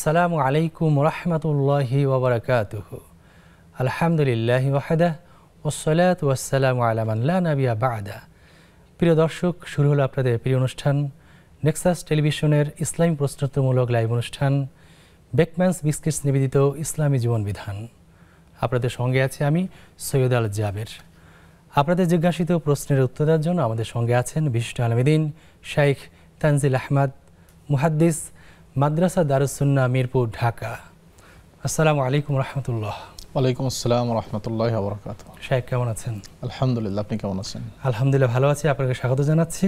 আসসালামু আলাইকুম রহমতুল্লাহি ওয়া বারাকাতুহু। আলহামদুলিল্লাহি ওয়াহদাহ ওয়াসসালাতু ওয়াসসালামু আলা মান লা নাবিয়্যা বা'দা। প্রিয় দর্শক, শুরু হলো আপনাদের প্রিয় অনুষ্ঠান নেক্সাস টেলিভিশনের ইসলামী প্রশ্নোত্তরমূলক লাইভ অনুষ্ঠান বেকম্যানস বিস্কিটস নিবেদিত ইসলামী জীবন বিধান। আপনাদের সঙ্গে আছি আমি সৈয়দ আল জাবের। আপনাদের জিজ্ঞাসিত প্রশ্নের উত্তর দেওয়ার জন্য আমাদের সঙ্গে আছেন বিশিষ্ট আলেমদ্বীন শাইখ তানজিল আহমদ, মুহাদ্দিস, মাদ্রাসা দারুস সুন্নাহ মিরপুর, ঢাকা। আসসালামু আলাইকুম রহমতুল্লাহ। ওয়ালাইকুম আসসালাম রহমতুল্লাহি ওয়া বারাকাতুহু। শাইখ কেমন আছেন? আলহামদুলিল্লাহ, আপনি কেমন আছেন? আলহামদুলিল্লাহ ভালো আছি। আপনাকে স্বাগত জানাচ্ছি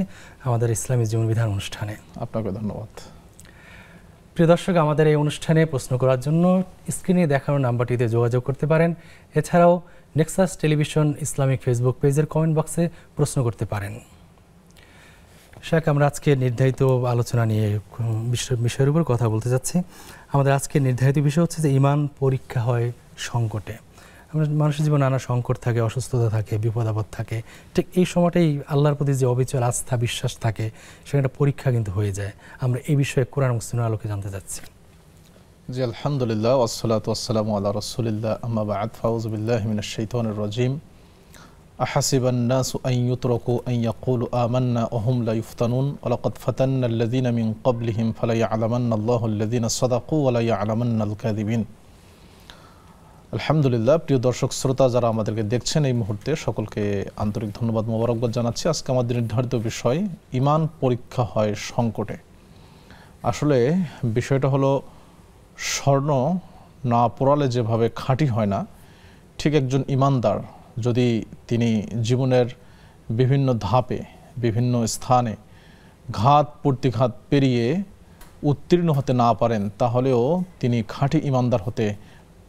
আমাদের ইসলামী জীবন বিধান অনুষ্ঠানে। আপনাকে ধন্যবাদ। প্রিয় দর্শক, আমাদের এই অনুষ্ঠানে প্রশ্ন করার জন্য স্ক্রিনে দেখানো নাম্বারটিতে যোগাযোগ করতে পারেন। এছাড়াও নেক্সাস টেলিভিশন ইসলামিক ফেসবুক পেজের কমেন্ট বক্সে প্রশ্ন করতে পারেন। শাইখ, আমরা আজকে নির্ধারিত আলোচনা নিয়ে বিষয়ের উপর কথা বলতে যাচ্ছি। আমাদের আজকে নির্ধারিত বিষয় হচ্ছে যে ঈমান পরীক্ষা হয় সংকটে। মানুষের জীবনে নানা সংকট থাকে, অসুস্থতা থাকে, বিপদ আপদ থাকে। ঠিক এই সময়টাই আল্লাহর প্রতি যে অবিচল আস্থা বিশ্বাস থাকে সেখানে পরীক্ষা কিন্তু হয়ে যায়। আমরা এই বিষয়ে কোরআন এবং সুন্নাহর আলোকে জানতে চাচ্ছি। জি আলহামদুলিল্লাহ, ওয়াসসালাতু ওয়াসসালামু আলা রাসূলিল্লাহ, আম্মা বা'দ, ফাউযু বিল্লাহি মিনাশ শাইতানির রাজীম। আহাসিবান নাসু আন ইউতরাকু আন ইয়াকুলু আমান্না ওয়া হুম লা ইফতানুন ওয়া লাকাদ ফাতান্না আল্লাযীনা মিন ক্বাবলিহিম ফালা ইয়া'লামান্না আল্লাহু আল্লাযীনা সাদাকু ওয়া লা ইয়া'লামান্নাল কাযিবিন। আলহামদুলিল্লাহ, প্রিয় দর্শক শ্রোতা যারা আমাদেরকে দেখছেন এই মুহূর্তে, সকলকে আন্তরিক ধন্যবাদ মোবারকবাদ জানাচ্ছি। আজকে আমাদের নির্ধারিত বিষয় ঈমান পরীক্ষা হয় সংকটে। আসলে বিষয়টা হলো, স্বর্ণ না পোড়ালে যেভাবে খাঁটি হয় না, ঠিক একজন ঈমানদার যদি তিনি জীবনের বিভিন্ন ধাপে বিভিন্ন স্থানে ঘাত প্রতিঘাত পেরিয়ে উত্তীর্ণ হতে না পারেন, তাহলেও তিনি খাঁটি ঈমানদার হতে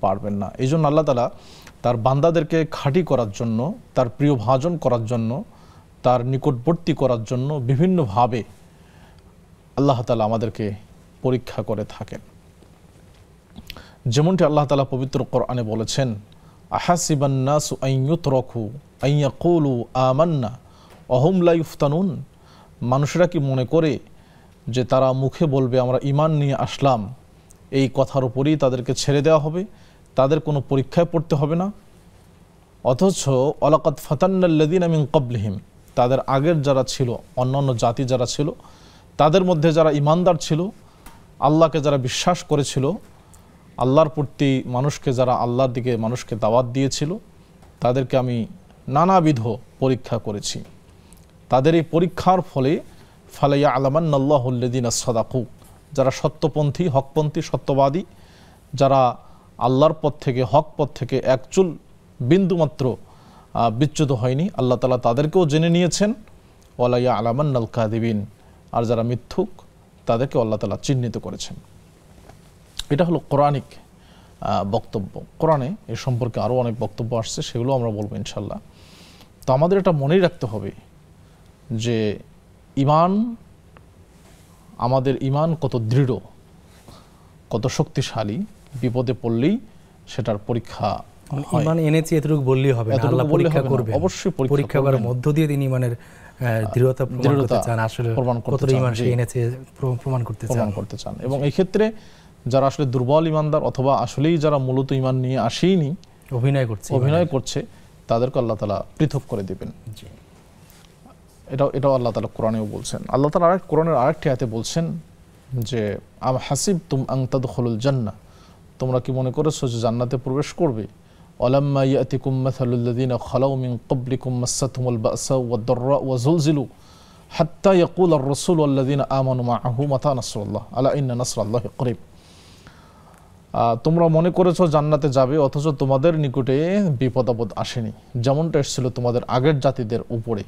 পারবেন না। এই জন্য আল্লাহ তাআলা তার বান্দাদেরকে খাঁটি করার জন্য, তার প্রিয় ভাজন করার জন্য, তার নিকটবর্তী করার জন্য বিভিন্নভাবে আল্লাহ তাআলা আমাদেরকে পরীক্ষা করে থাকেন। যেমনটি আল্লাহ তাআলা পবিত্র কোরআনে বলেছেন, আহাসিবান নাসু আন ইউতরাকু আন ইয়াকুলু আমান্না ওয়া হুম লা ইফতানুন। মানুষেরা কি মনে করে যে তারা মুখে বলবে আমরা ঈমান নিয়ে আসলাম, এই কথার উপরেই তাদেরকে ছেড়ে দেওয়া হবে, তাদের কোনো পরীক্ষায় পড়তে হবে না? অথচ ওয়ালাকাদ ফাতান্নাল্লাযীনা মিন ক্বাবলিহিম, তাদের আগের যারা ছিল, অন্যান্য জাতি যারা ছিল, তাদের মধ্যে যারা ঈমানদার ছিল, আল্লাহকে যারা বিশ্বাস করেছিল, আল্লাহর প্রতি মানুষকে যারা আল্লাহর দিকে মানুষকে দাওয়াত দিয়েছিল, তাদেরকে আমি নানাবিধ পরীক্ষা করেছি। তাদের এই পরীক্ষার ফলে ফালা ইয়া'লামান্নাল্লাহু আল্লাযীনা সাদাকু, যারা সত্যপন্থী, হকপন্থী, সত্যবাদী, যারা আল্লাহর পথ থেকে, হক পথ থেকে একচুল বিন্দুমাত্র বিচ্যুত হয়নি, আল্লাহ তাআলা তাদেরকেও জেনে নিয়েছেন। ওয়ালা ইয়া'লামান্নাল কাযিবিন, আর যারা মিথ্যুক তাদেরকে আল্লাহ তাআলা চিহ্নিত করেছেন। এটা হলো কোরআনিক বক্তব্য। কোরআনে এ সম্পর্কে আরও অনেক বক্তব্য আসছে, সেগুলো আমরা বলবো ইনশাল্লাহ। তো আমাদের এটা মনেই রাখতে হবে যে ঈমান, আমাদের ঈমান কত দৃঢ়, কত শক্তিশালী, বিপদে পড়লেই সেটার পরীক্ষা হয়। ঈমান এনেছি এতটুকু বললেই হবে না, আল্লাহ পরীক্ষা করবে। অবশ্যই পরীক্ষা করার মধ্য দিয়ে তিনি ঈমানের দৃঢ়তা প্রমাণ করতে চান, আসলে কতটা ঈমান সে এনেছে প্রমাণ করতে চান। এবং এই ক্ষেত্রে যারা আসলে দুর্বল ঈমানদার, অথবা আসলেই যারা মূলত ঈমান নিয়ে আসেইনি, অভিনয় করছে, তাদেরকে আল্লাহ তাআলা পৃথক করে দিবেন। এটাও আল্লাহ তাআলা কোরআনেও বলছেন। আল্লাহ তাআলা কোরআনের আরেকটি আয়াতে বলছেন যে আম হাসিবতুম আন তাদখুলুল জান্নাহ, তোমরা কি মনে করেছো যে জান্নাতে প্রবেশ করবে? ওয়ালাম্মা ইয়াতিকুম মাসালুল্লাযীনা খালাউ মিন ক্বাবলিকুম মাসাতহুমুল বা'সাউ ওয়াদ-দাররাউ ওয়া যুলজিলু হাত্তা ইয়াকুলার রাসূলু ওয়াল্লাযীনা আমানু মা'আহু মাতা নাসরুল্লাহ আলা ইন্না নাসরাল্লাহি করিব। তোমরা মনে করেছো জান্নাতে যাবে, অথচ তোমাদের নিকটে বিপদ আপদ আসেনি, যেমনটা এসেছিল তোমাদের আগের জাতিদের উপরে।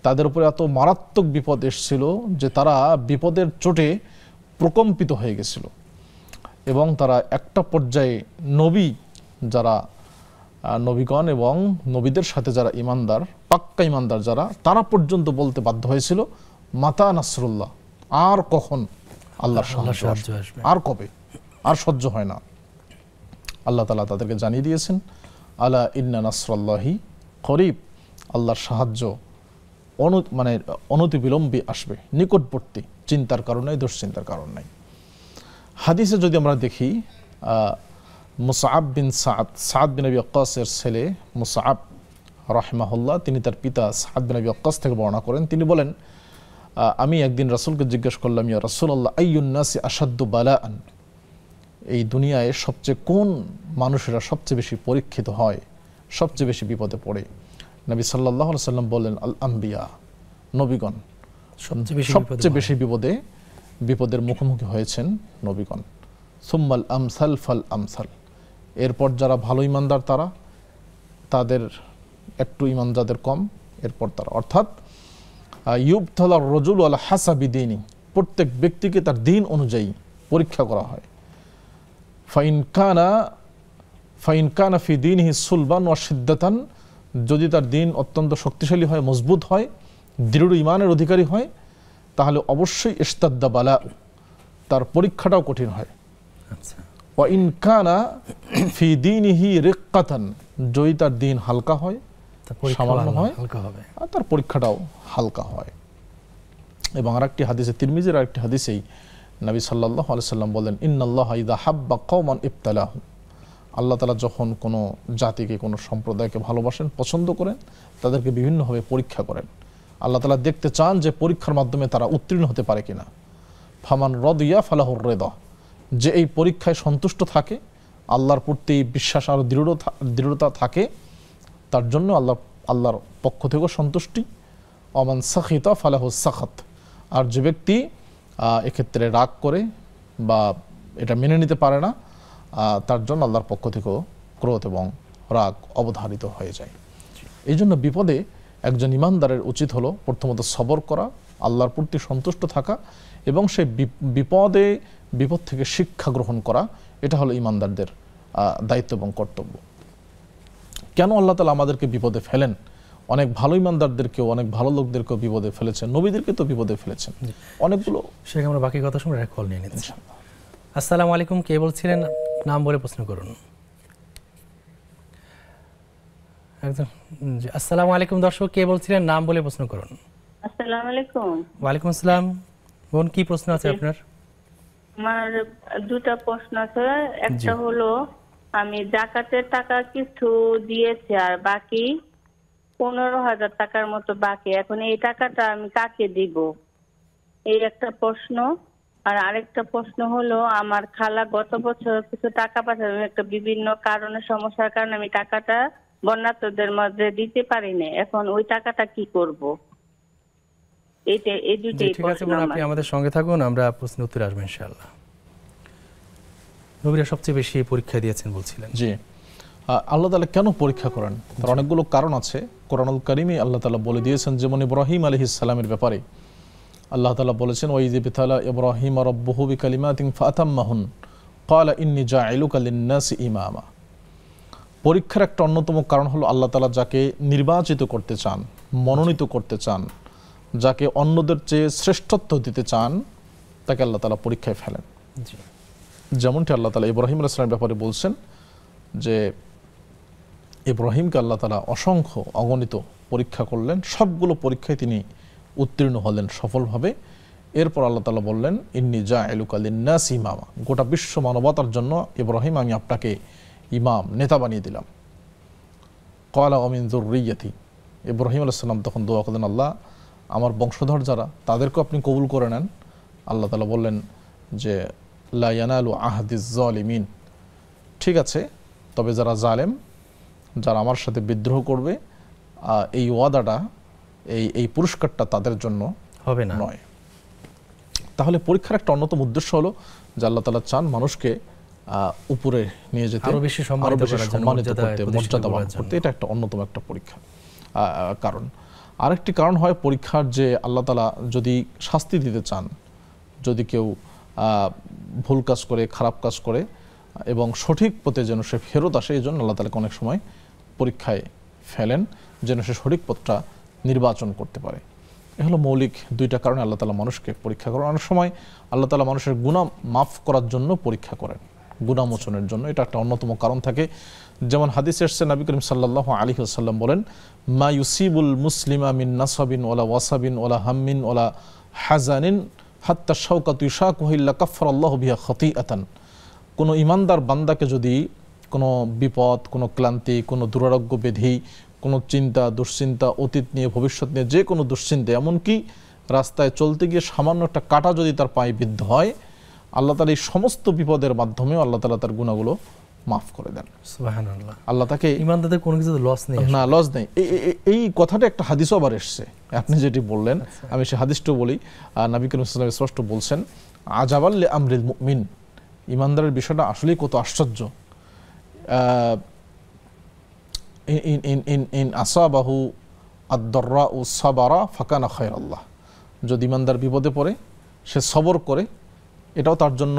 তাদের উপরে এত মারাত্মক বিপদ এসেছিল যে তারা বিপদের চোটে প্রকম্পিত হয়ে গেছিল, এবং তারা একটা পর্যায়ে যারা নবীগণ এবং নবীদের সাথে যারা ঈমানদার, পাক্কা ঈমানদার যারা, তারা পর্যন্ত বলতে বাধ্য হয়েছিল মাতা নাসরুল্লাহ, আর কখন আল্লাহর সাহায্য আসবে, আর কবে, আর সহ্য হয় না। আল্লাহ তাআলা তাদেরকে জানিয়ে দিয়েছেন আলা ইন্না নাসরাল্লাহি করিব, আল্লাহর সাহায্য অনতিবিলম্বে আসবে, নিকটবর্তী, চিন্তার কারণ নাই, দুশ্চিন্তার কারণ নাই। হাদিসে যদি আমরা দেখি মুসআব বিন সাদ বিন আবি ওয়াক্কাসের ছেলে মুসআব রাহিমাহুল্লাহ, তিনি তার পিতা সাদ বিন আবি ওয়াক্কাস থেকে বর্ণনা করেন। তিনি বলেন, আমি একদিন রাসূলকে জিজ্ঞেস করলাম, ইয়া রাসূলুল্লাহ, আইয়ুন নাসি আশাদ্দু বালাআন, এই দুনিয়ায় সবচেয়ে কোন মানুষেরা সবচেয়ে বেশি পরীক্ষিত হয়, সবচেয়ে বেশি বিপদে পড়ে? নবী সাল্লাল্লাহু আলাইহি সাল্লাম বললেন, আল আম্বিয়া, নবীগণ সবচেয়ে বেশি বিপদের মুখোমুখি হয়েছেন নবীগণ। সুম্মাল আমসাল ফাল আমসাল, এরপর যারা ভালো ইমানদার তারা, তাদের একটু ইমান যাদের কম, এরপর তারা, অর্থাৎ ইউবতালা রজুল আলা হাসাবি দীনি, প্রত্যেক ব্যক্তিকে তার দিন অনুযায়ী পরীক্ষা করা হয়। ফাইন কানা ফি দীনিহি সুলবান ওয়া শিদ্দাতান, যদি তার দিন অত্যন্ত শক্তিশালী হয়, মজবুত হয়, দৃঢ় ইমানের অধিকারী হয়, তাহলে অবশ্যই ইশতাদ্দা বালা, তার পরীক্ষাটাও কঠিন হয়। ওয়া ইন কানা ফি দীনিহি রিক্কাতান, যদি তার দিন হালকা হয়, সামান্য হয়, আর তার পরীক্ষাটাও হালকা হয়। এবং আরেকটি হাদিসে, তিরমিজির আরেকটি হাদিসেই নবী সাল্লাল্লাহু আলাইহি সাল্লাম বলেন, ইন্নাল্লাহা ইযা হাব্বা কওমান ইবতালাহু, আল্লাহ তাআলা যখন কোনো জাতিকে, কোনো সম্প্রদায়কে ভালোবাসেন, পছন্দ করেন, তাদেরকে বিভিন্নভাবে পরীক্ষা করেন। আল্লাহ তাআলা দেখতে চান যে পরীক্ষার মাধ্যমে তারা উত্তীর্ণ হতে পারে কিনা। ফামান রাদিয়া ফালাহুর রিদা, যে এই পরীক্ষায় সন্তুষ্ট থাকে, আল্লাহর প্রতি বিশ্বাস আর দৃঢ়তা থাকে, তার জন্য আল্লাহর পক্ষ থেকেও সন্তুষ্টি। ওমান সাখিতা ফালাহু সাখাত, আর যে ব্যক্তি এক্ষেত্রে রাগ করে বা এটা মেনে নিতে পারে না, তার জন্য আল্লাহর পক্ষ থেকেও ক্রোধ এবং রাগ অবধারিত হয়ে যায়। এই জন্য বিপদে একজন ইমানদারের উচিত হলো প্রথমত সবর করা, আল্লাহর প্রতি সন্তুষ্ট থাকা, এবং সেই বিপদ থেকে শিক্ষা গ্রহণ করা। এটা হলো ইমানদারদের দায়িত্ব এবং কর্তব্য। কেন আল্লাহ তাআলা আমাদেরকে বিপদে ফেলেন? অনেক ভালো ইমানদারদেরকেও, অনেক ভালো লোকদেরকেও বিপদে ফেলেছেন, নবীদেরকে তো বিপদে ফেলেছেন অনেকগুলো। সেখানে আমরা বাকি কথা শুনে এক কল নিয়ে নিচ্ছি। আসসালামু আলাইকুম, কে বলছিলেন? নাম বলে প্রশ্ন করুন। একদম। আসসালামু আলাইকুম দর্শক, কে বলছিলেন? নাম বলে প্রশ্ন করুন। আসসালামু আলাইকুম। ওয়ালাইকুম আসসালাম। বোন, কি প্রশ্ন আছে আপনার? আমার দুটো প্রশ্ন আছে। একটা হলো, আমি যাকাতের টাকা কিছু দিয়েছি আর বাকি 15,000 টাকার মতো বাকি, এখন এই টাকাটা আমি কাকে দিব, এই একটা প্রশ্ন। আর আরেকটা প্রশ্ন হলো, আমার খালা গত বছর কিছু টাকা পাঠালেন, একটা বিভিন্ন কারণে, সমস্যার কারণে আমি টাকাটা বন্যার্তদের মধ্যে দিতে পারিনি, এখন ওই টাকাটা কি করব? এই দুটোই ঠিক আছে, আপনি আমাদের সঙ্গে থাকুন, আমরা প্রশ্ন উত্তরে আসবো ইনশাআল্লাহ। নবীরা সবচেয়ে বেশি পরীক্ষা দিয়েছেন বলছিলেন। জি, আল্লাহ তাআলা কেন পরীক্ষা করেন তার অনেকগুলো কারণ আছে। কোরআনুল কারীমে আল্লাহ তাআলা বলে দিয়েছেন, যেমন ইব্রাহিম আলাইহিস সালামের ব্যাপারে আল্লাহ তাআলা বলেছেন, ওয়াইয বিতালা ইব্রাহিম রাব্বুহু বিকালিমাতিন ফাতাম্মাহুন ক্বালা ইন্নী জাইলুকা লিন-নাসি ইমামা। পরীক্ষার একটা অন্যতম কারণ হলো আল্লাহ তাআলা যাকে নির্বাচিত করতে চান, মনোনীত করতে চান, যাকে অন্যদের চেয়ে শ্রেষ্ঠত্ব দিতে চান, তাকে আল্লাহ তাআলা পরীক্ষায় ফেলেন। যেমনটি আল্লাহ তাআলা ইব্রাহিম আলাইহিস সালামের ব্যাপারে বলছেন যে ইব্রাহিমকে আল্লাহ তাআলা অসংখ্য অগণিত পরীক্ষা করলেন, সবগুলো পরীক্ষায় তিনি উত্তীর্ণ হলেন সফলভাবে। এরপর আল্লাহ তাআলা বললেন, ইন্নী জাইলুকা লিন-নাসি ইমামা, গোটা বিশ্ব মানবতার জন্য ইব্রাহিম আমি আপনাকে ইমাম, নেতা বানিয়ে দিলাম। ক্বালা ওয়া মিন যুররিয়্যাতি, ইব্রাহিম আলাইহিস সালাম তখন দোয়া করলেন, আল্লাহ আমার বংশধর যারা, তাদেরকেও আপনি কবুল করে নেন। আল্লাহ তাআলা বললেন যে লা ইয়ানালু আহদিজ জালিমিন, ঠিক আছে, তবে যারা জালেম, যারা আমার সাথে বিদ্রোহ করবে, এই ওয়াদাটা, এই পুরস্কারটা তাদের জন্য হবে না, নয়। তাহলে পরীক্ষার একটা অন্যতম উদ্দেশ্য হলো যে আল্লাহ তাআলা চান মানুষকে উপরে নিয়ে যেতে, আরো বেশি সম্মানিত করতে, মর্যাদাবান করতে। এটা একটা অন্যতম একটা পরীক্ষা কারণ। আরেকটি কারণ হয় পরীক্ষার, যে আল্লাহ তাআলা যদি শাস্তি দিতে চান, যদি কেউ ভুল কাজ করে, খারাপ কাজ করে, এবং সঠিক পথে যেন সে ফেরত আসে, এই জন্য আল্লাহ তাআলা অনেক সময় পরীক্ষায় ফেলেন, যেন সে সঠিক পথটা নির্বাচন করতে পারে। এ হলো মৌলিক দুইটা কারণে আল্লাহ তাআলা মানুষকে পরীক্ষা করেন। অনেক সময় আল্লাহ তাআলা মানুষের গুনাহ মাফ করার জন্য পরীক্ষা করেন, গুনাহ মোচনের জন্য, এটা একটা অন্যতম কারণ থাকে। যেমন হাদিসে এসেছে, নবী করিম সাল্লাল্লাহু আলাইহি ওয়াসাল্লাম বলেন, মা ইউসিবুল মুসলিমা মিন নাসাবিন ওয়ালা ওয়াসাবিন ওয়ালা হাম্মিন ওয়ালা হাজানিন হাত্তা শাওকাতু ইশাকুহা ইল্লা কাফফারাল্লাহু বিহা খাতিআতান। কোনো ইমানদার বান্দাকে যদি কোনো বিপদ, কোনো ক্লান্তি, কোনো দুরারোগ্য ব্যাধি, কোনো চিন্তা দুশ্চিন্তা, অতীত নিয়ে ভবিষ্যৎ নিয়ে যে কোনো দুশ্চিন্তা, এমনকি রাস্তায় চলতে গিয়ে সামান্য একটা কাঁটা যদি তার পায়ে বিদ্ধ হয়, আল্লাহ তাআলা এই সমস্ত বিপদের মাধ্যমে আল্লাহ তাআলা তার গুনাহগুলো মাফ করে দেন। সুবহানাল্লাহ। আল্লাহ তাকে ইমানদারদের কোনো কিছু লস নেই, না লস নেই। এই কথাটা একটা হাদিসও আবার এসছে, আপনি যেটি বললেন আমি সেই হাদিসটাও বলি। নবী করিম সাল্লাল্লাহু আলাইহি ওয়াসাল্লাম স্পষ্ট বলছেন, আজাবাল লি আমরিল মুমিন, ইমানদারের বিষয়টা আসলেই কত আশ্চর্য। ইন আসাবাহু আদ-দাররাউ সাবারা ফাকানা খায়রাল্লাহ, যদি ইমানদার বিপদে পড়ে সে সবর করে, এটাও তার জন্য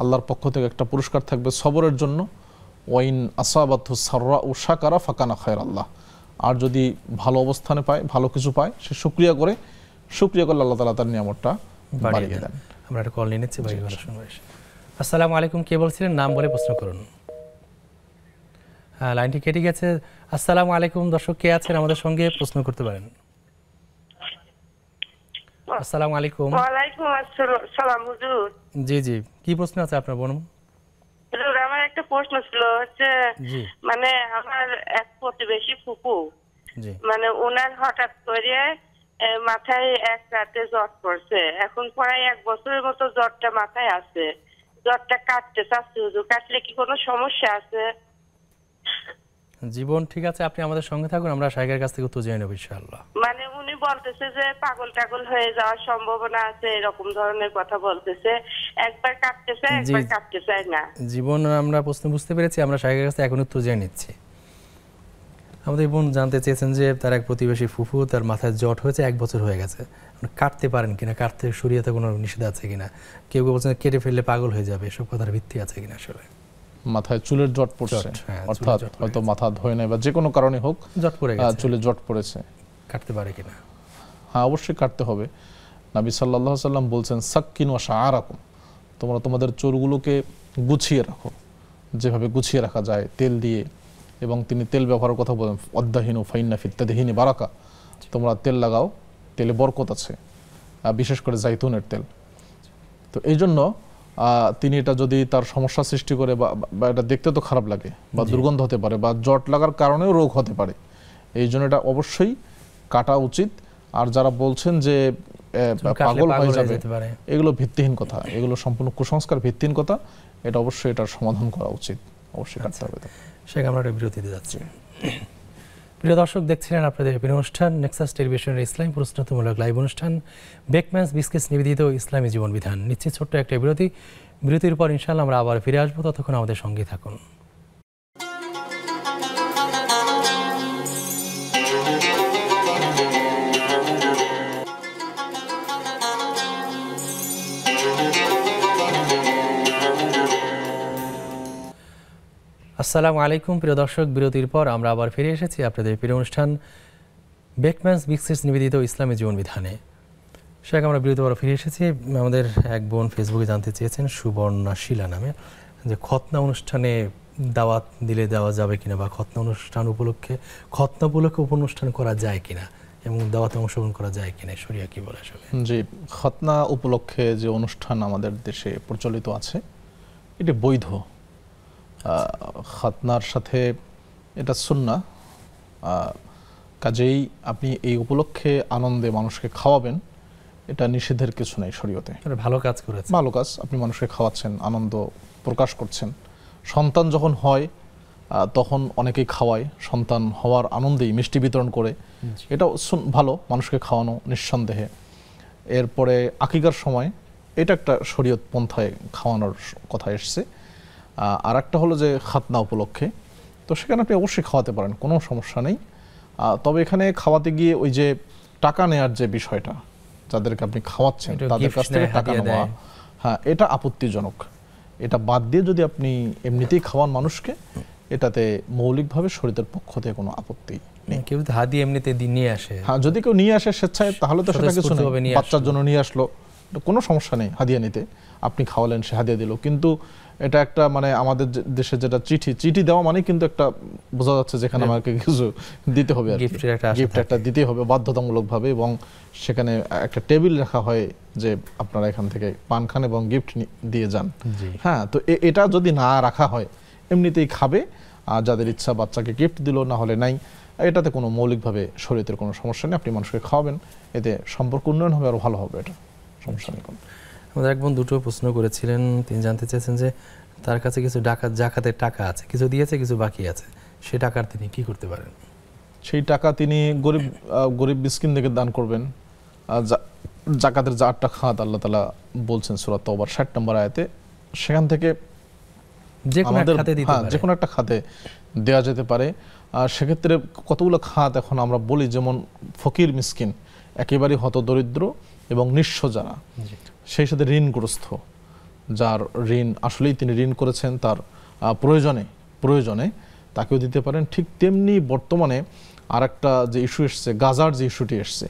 আল্লাহর পক্ষ থেকে একটা পুরস্কার থাকবে সবরের জন্য। ওয়াইন আসাবাতহু সাররাউ শাকারা ফাকানা খায়রাল্লাহ, আর যদি ভালো অবস্থানে পায়, ভালো কিছু পায়, সে শুকরিয়া করে, শুকরিয়া করলে আল্লাহ তাআলা তার নিয়ামতটা বাড়িয়ে দেন। আমরা একটা কল নিয়ে নিচ্ছি ভাই। আসসালামু আলাইকুম, কে বলছিলেন? নাম বলে প্রশ্ন করুন। হ্যাঁ, লাইনটি কেটে গেছে। আসসালামু আলাইকুম, দর্শক কে আছেন আমাদের সঙ্গে প্রশ্ন করতে পারেন। আসসালামু আলাইকুম। ওয়ালাইকুম আসসালাম হুজুর। জি জি, কি প্রশ্ন আছে আপনার? বলুন। হুজুর, আমার একটা প্রশ্ন ছিল, হচ্ছে মানে আমার এক প্রতিবেশী ফুপু, মানে ওনার হঠাৎ করে মাথায় এক রাতে জ্বর পড়ছে। এখন প্রায় 1 বছরের মতো জ্বরটা মাথায় আছে। জ্বরটা কাটতে চাচ্ছে হুজুর, কাটলে কি কোনো সমস্যা আছে? জীবন ঠিক আছে, আপনি আমাদের সঙ্গে থাকুন, আমরা শাইখের কাছ থেকে উত্তর জেনে নেব ইনশাআল্লাহ। মানে উনি বলতেছে যে পাগল টাগল হয়ে যাওয়ার সম্ভাবনা আছে, এরকম ধরনের কথা বলতেছে। একবার কাটতেছে, একবার কাটতে চায় না। জীবন, আমরা প্রশ্ন বুঝতে পেরেছি, আমরা শাইখের কাছে এখন উত্তর জেনে নিচ্ছি। আমাদের বোন জানতে চেয়েছেন যে তার এক প্রতিবেশী ফুফু, তার মাথায় জট হয়েছে, 1 বছর হয়ে গেছে, কাটতে পারেন কিনা, কাটতে শরীয়তে কোনো নিষেধ আছে কিনা, কেউ কেউ বলছেন কেটে ফেললে পাগল হয়ে যাবে, এসব কথার ভিত্তি আছে কিনা? আসলে মাথায় চুলের জট পড়ছে, অর্থাৎ হয়তো মাথা ধোয় নাই বা যে কোনো কারণে হোক জট পড়ে গেছে, চুলে জট পড়েছে, কাটতে পারে কিনা? হ্যাঁ, অবশ্যই কাটতে হবে। নবী সাল্লাল্লাহু আলাইহি সাল্লাম বলছেন, সাক্কিনু শাআরাকুম, তোমরা তোমাদের চুলগুলোকে গুছিয়ে রাখো, যেভাবে গুছিয়ে রাখা যায় তেল দিয়ে। এবং তিনি তেল ব্যবহারের কথা বলেন, অদ্দাহিনু ফাইন্না ফিত তাদহিনি বারাকা, তোমরা তেল লাগাও, তেলে বরকত আছে, বিশেষ করে জাইতুনের তেল। তো এই জন্য তিনি এটা যদি তার সমস্যা সৃষ্টি করে বা এটা দেখতে তো খারাপ লাগে বা দুর্গন্ধ হতে পারে বা জট লাগার কারণেও রোগ হতে পারে, এই জন্য এটা অবশ্যই কাটা উচিত। আর যারা বলছেন যে পাগল হয়ে যাবে, এগুলো ভিত্তিহীন কথা, এগুলো সম্পূর্ণ কুসংস্কার, ভিত্তিহীন কথা। এটা অবশ্যই এটার সমাধান করা উচিত, অবশ্যই কাটতে হবে। শেখ, আমরা একটা বিরতিতে যাচ্ছি। প্রিয় দর্শক, দেখছিলেন আপনাদের প্রিয় অনুষ্ঠান নেক্সাস টেলিভিশনের ইসলামী প্রশ্নোত্তরমূলক লাইভ অনুষ্ঠান বেকম্যানস বিস্কিটস নিবেদিত ইসলামী জীবন বিধান। নিশ্চিত ছোট্ট একটা বিরতি, বিরতির পর ইনশাআল্লাহ আমরা আবার ফিরে আসবো, ততক্ষণ আমাদের সঙ্গেই থাকুন। আসসালামু আলাইকুম প্রিয় দর্শক, বিরতির পর আমরা আবার ফিরে এসেছি আপনাদের প্রিয় অনুষ্ঠান বেকম্যানস বিস্কিটস নিবেদিত ইসলামী জীবন বিধানে। শেখ, আমরা বিরতির পর ফিরে এসেছি। আমাদের এক বোন ফেসবুকে জানতে চেয়েছেন, সুবর্ণা শিলা নামে, যে খতনা অনুষ্ঠানে দাওয়াত দিলে দেওয়া যাবে কিনা, বা খতনা উপলক্ষে অনুষ্ঠান করা যায় কিনা এবং দাওয়াতে অংশগ্রহণ করা যায় কিনা, শরিয়া কি বলে আসলে? জি, খতনা উপলক্ষে যে অনুষ্ঠান আমাদের দেশে প্রচলিত আছে, এটি বৈধ। খতনার সাথে এটা সুন্নাহ, কাজেই আপনি এই উপলক্ষে আনন্দে মানুষকে খাওয়াবেন, এটা নিষেধের কিছু নেই শরীয়তে। ভালো কাজ করেছেন, ভালো কাজ, আপনি মানুষকে খাওয়াচ্ছেন, আনন্দ প্রকাশ করছেন। সন্তান যখন হয় তখন অনেকেই খাওয়ায়, সন্তান হওয়ার আনন্দেই মিষ্টি বিতরণ করে, এটাও ভালো, মানুষকে খাওয়ানো নিঃসন্দেহে। এরপরে আকিকার সময় এটা একটা শরীয়ত পন্থায় খাওয়ানোর কথা এসছে। আর একটা হলো যে খাতনা উপলক্ষে, তো সেখানে আপনি অবশ্যই খাওয়াতে পারেন, কোনো সমস্যা নেই। তবে এখানে খাওয়াতে গিয়ে ওই যে টাকা নেয়ার যে বিষয়টা, যাদেরকে আপনি খাওয়াচ্ছেন তাদের কাছ থেকে টাকা নেওয়া, হ্যাঁ, এটা আপত্তিজনক। এটা বাদ দিয়ে যদি আপনি এমনিতেই খাওয়ান মানুষকে, এটাতে মৌলিকভাবে শরীয়তের পক্ষ থেকে কোনো আপত্তি নেই। কেউ যদি হাদিয়া এমনিতে নিয়ে আসে, হ্যাঁ, যদি কেউ নিয়ে আসে স্বেচ্ছায়, তাহলে তো সেটা কিছু নেই, বাচ্চার জন্য নিয়ে আসলো, কোনো সমস্যা নেই হাদিয়া নিতে, আপনি খাওয়ালেন, সে হাদিয়া দিল। কিন্তু এটা একটা মানে আমাদের দেশে যেটা চিঠি দেওয়া মানে কিন্তু একটা বোঝা যাচ্ছে যেখানে আমাকে কিছু দিতে হবে, গিফট একটা দিতেই হবে বাধ্যতামূলকভাবে, এবং সেখানে একটা টেবিল রাখা হয় যে আপনারা এখান থেকে পান খান এবং গিফট দিয়ে যান। হ্যাঁ, তো এটা যদি না রাখা হয় এমনিতেই খাবে, আর যাদের ইচ্ছা বাচ্চাকে গিফট দিল, না হলে নাই, এটাতে কোনো মৌলিকভাবে শরীয়তের কোনো সমস্যা নেই। আপনি মানুষকে খাওয়াবেন, এতে সম্পর্ক উন্নয়ন হবে, আরও ভালো হবে, এটা সমস্যা নেই। আমাদের এক বোন দুটো প্রশ্ন করেছিলেন, তিনি জানতে চেয়েছেন যে তার কাছে কিছু জাকাতের টাকা আছে, কিছু দিয়েছে কিছু বাকি আছে, সে টাকার তিনি কি করতে পারেন? সেই টাকা তিনি গরিব মিসকিনদেরকে দান করবেন। জাকাতের যে 8টা খাত আল্লাহ তাআলা বলছেন সূরা তাওবার 60 নম্বর আয়াতে, সেখান থেকে যে কোনো একটা খাতে দেওয়া যেতে পারে। আর সেক্ষেত্রে কতগুলো খাত এখন আমরা বলি, যেমন ফকির মিসকিন, একেবারে হতদরিদ্র এবং নিঃস্ব যারা, সেই সাথে ঋণগ্রস্ত, যার ঋণ আসলেই তিনি ঋণ করেছেন, তার প্রয়োজনে তাকেও দিতে পারেন। ঠিক তেমনি বর্তমানে আরেকটা যে ইস্যু এসছে, গাজার যে ইস্যুটি এসছে,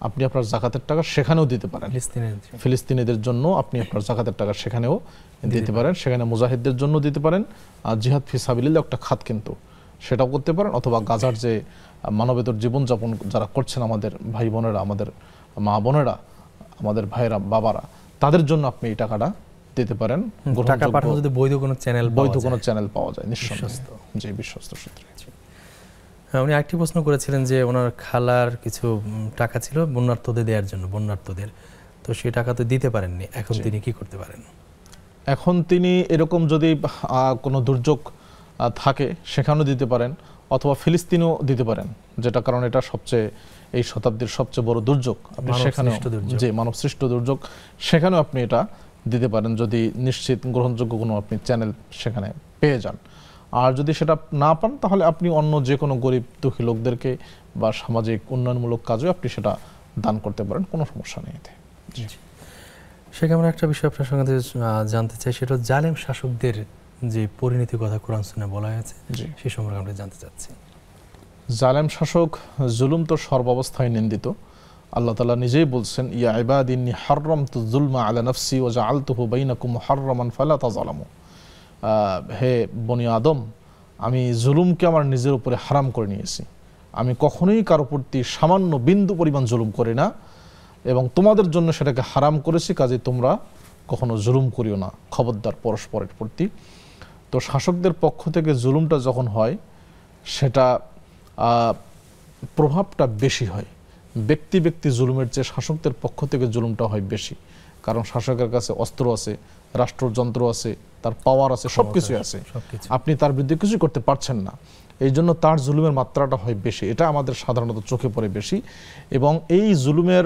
আপনি আপনার জাকাতের টাকা সেখানেও দিতে পারেন। ফিলিস্তিনিদের জন্য আপনি আপনার জাকাতের টাকা সেখানেও দিতে পারেন, সেখানে মুজাহিদদের জন্য দিতে পারেন। আর জিহাদ ফি সাবিলিল্লাহ একটা খাত, কিন্তু সেটাও করতে পারেন। অথবা গাজার যে মানবেতর জীবনযাপন যারা করছেন আমাদের ভাই বোনেরা, আমাদের মা বোনেরা, আমাদের ভাইরা বাবারা, তাদের জন্য আপনি এই টাকাটা দিতে পারেন। টাকা পাঠানো যদি বৈধ কোনো চ্যানেল পাওয়া যায়, নিঃসন্দেহে বিশ্বস্ত সূত্রে। উনি আরেকটি প্রশ্ন করেছিলেন যে ওনার খালার কিছু টাকা ছিল বন্যার্তদের দেওয়ার জন্য, বন্যার্তদের, তো সেই টাকা তো দিতে পারেননি, এখন তিনি কি করতে পারেন? এখন তিনি এরকম যদি কোনো দুর্যোগ থাকে সেখানেও দিতে পারেন, অথবা ফিলিস্তিনেও দিতে পারেন, যেটা কারণ এটা সবচেয়ে এই শতাব্দীর সবচেয়ে বড় দুর্যোগ, আপনি সেখানেও যে মানব সৃষ্ট দুর্যোগ, সেখানেও আপনি এটা দিতে পারেন যদি নিশ্চিত গ্রহণযোগ্য কোনো আপনি চ্যানেল সেখানে পেয়ে যান। আর যদি সেটা না পান, তাহলে আপনি অন্য যে কোনো গরিব দুঃখী লোকদেরকে বা সামাজিক উন্নয়নমূলক কাজে আপনি সেটা দান করতে পারেন, কোনো সমস্যা নেই এতে। সেখানে আমরা একটা বিষয় আপনার সঙ্গে জানতে চাই, সেটা জালেম শাসকদের যে পরিণতির কথা কোরআন সুন্নাহে বলা হয়েছে, সেই সম্পর্কে আমরা জানতে চাচ্ছি। জালেম শাসক, জুলুম তো সর্বাবস্থায় নিন্দিত। আল্লাহ তাআলা নিজেই বলছেন, ইয়া ইবাদি ইন্নী হাররামতু যুলমা আলা নাফসি ওয়া জাআলতুহু বাইনাকুম মুহাররামান ফালা তাযালামু। হে বনি আদম, আমি জুলুমকে আমার নিজের উপরে হারাম করে নিয়েছি, আমি কখনোই কারো প্রতি সামান্য বিন্দু পরিমাণ জুলুম করি না, এবং তোমাদের জন্য সেটাকে হারাম করেছি, কাজে তোমরা কখনো জুলুম করিও না, খবরদার পরস্পরের প্রতি। তো শাসকদের পক্ষ থেকে জুলুমটা যখন হয়, সেটা প্রভাবটা বেশি হয় ব্যক্তি জুলুমের চেয়ে শাসকদের পক্ষ থেকে জুলুমটা হয় বেশি, কারণ শাসকের কাছে অস্ত্র আছে, রাষ্ট্রযন্ত্র আছে, তার পাওয়ার আছে, সবকিছু আছে, আপনি তার বিরুদ্ধে কিছু করতে পারছেন না, এই জন্য তার জুলুমের মাত্রাটা হয় বেশি। এটা আমাদের সাধারণত চোখে পড়ে বেশি, এবং এই জুলুমের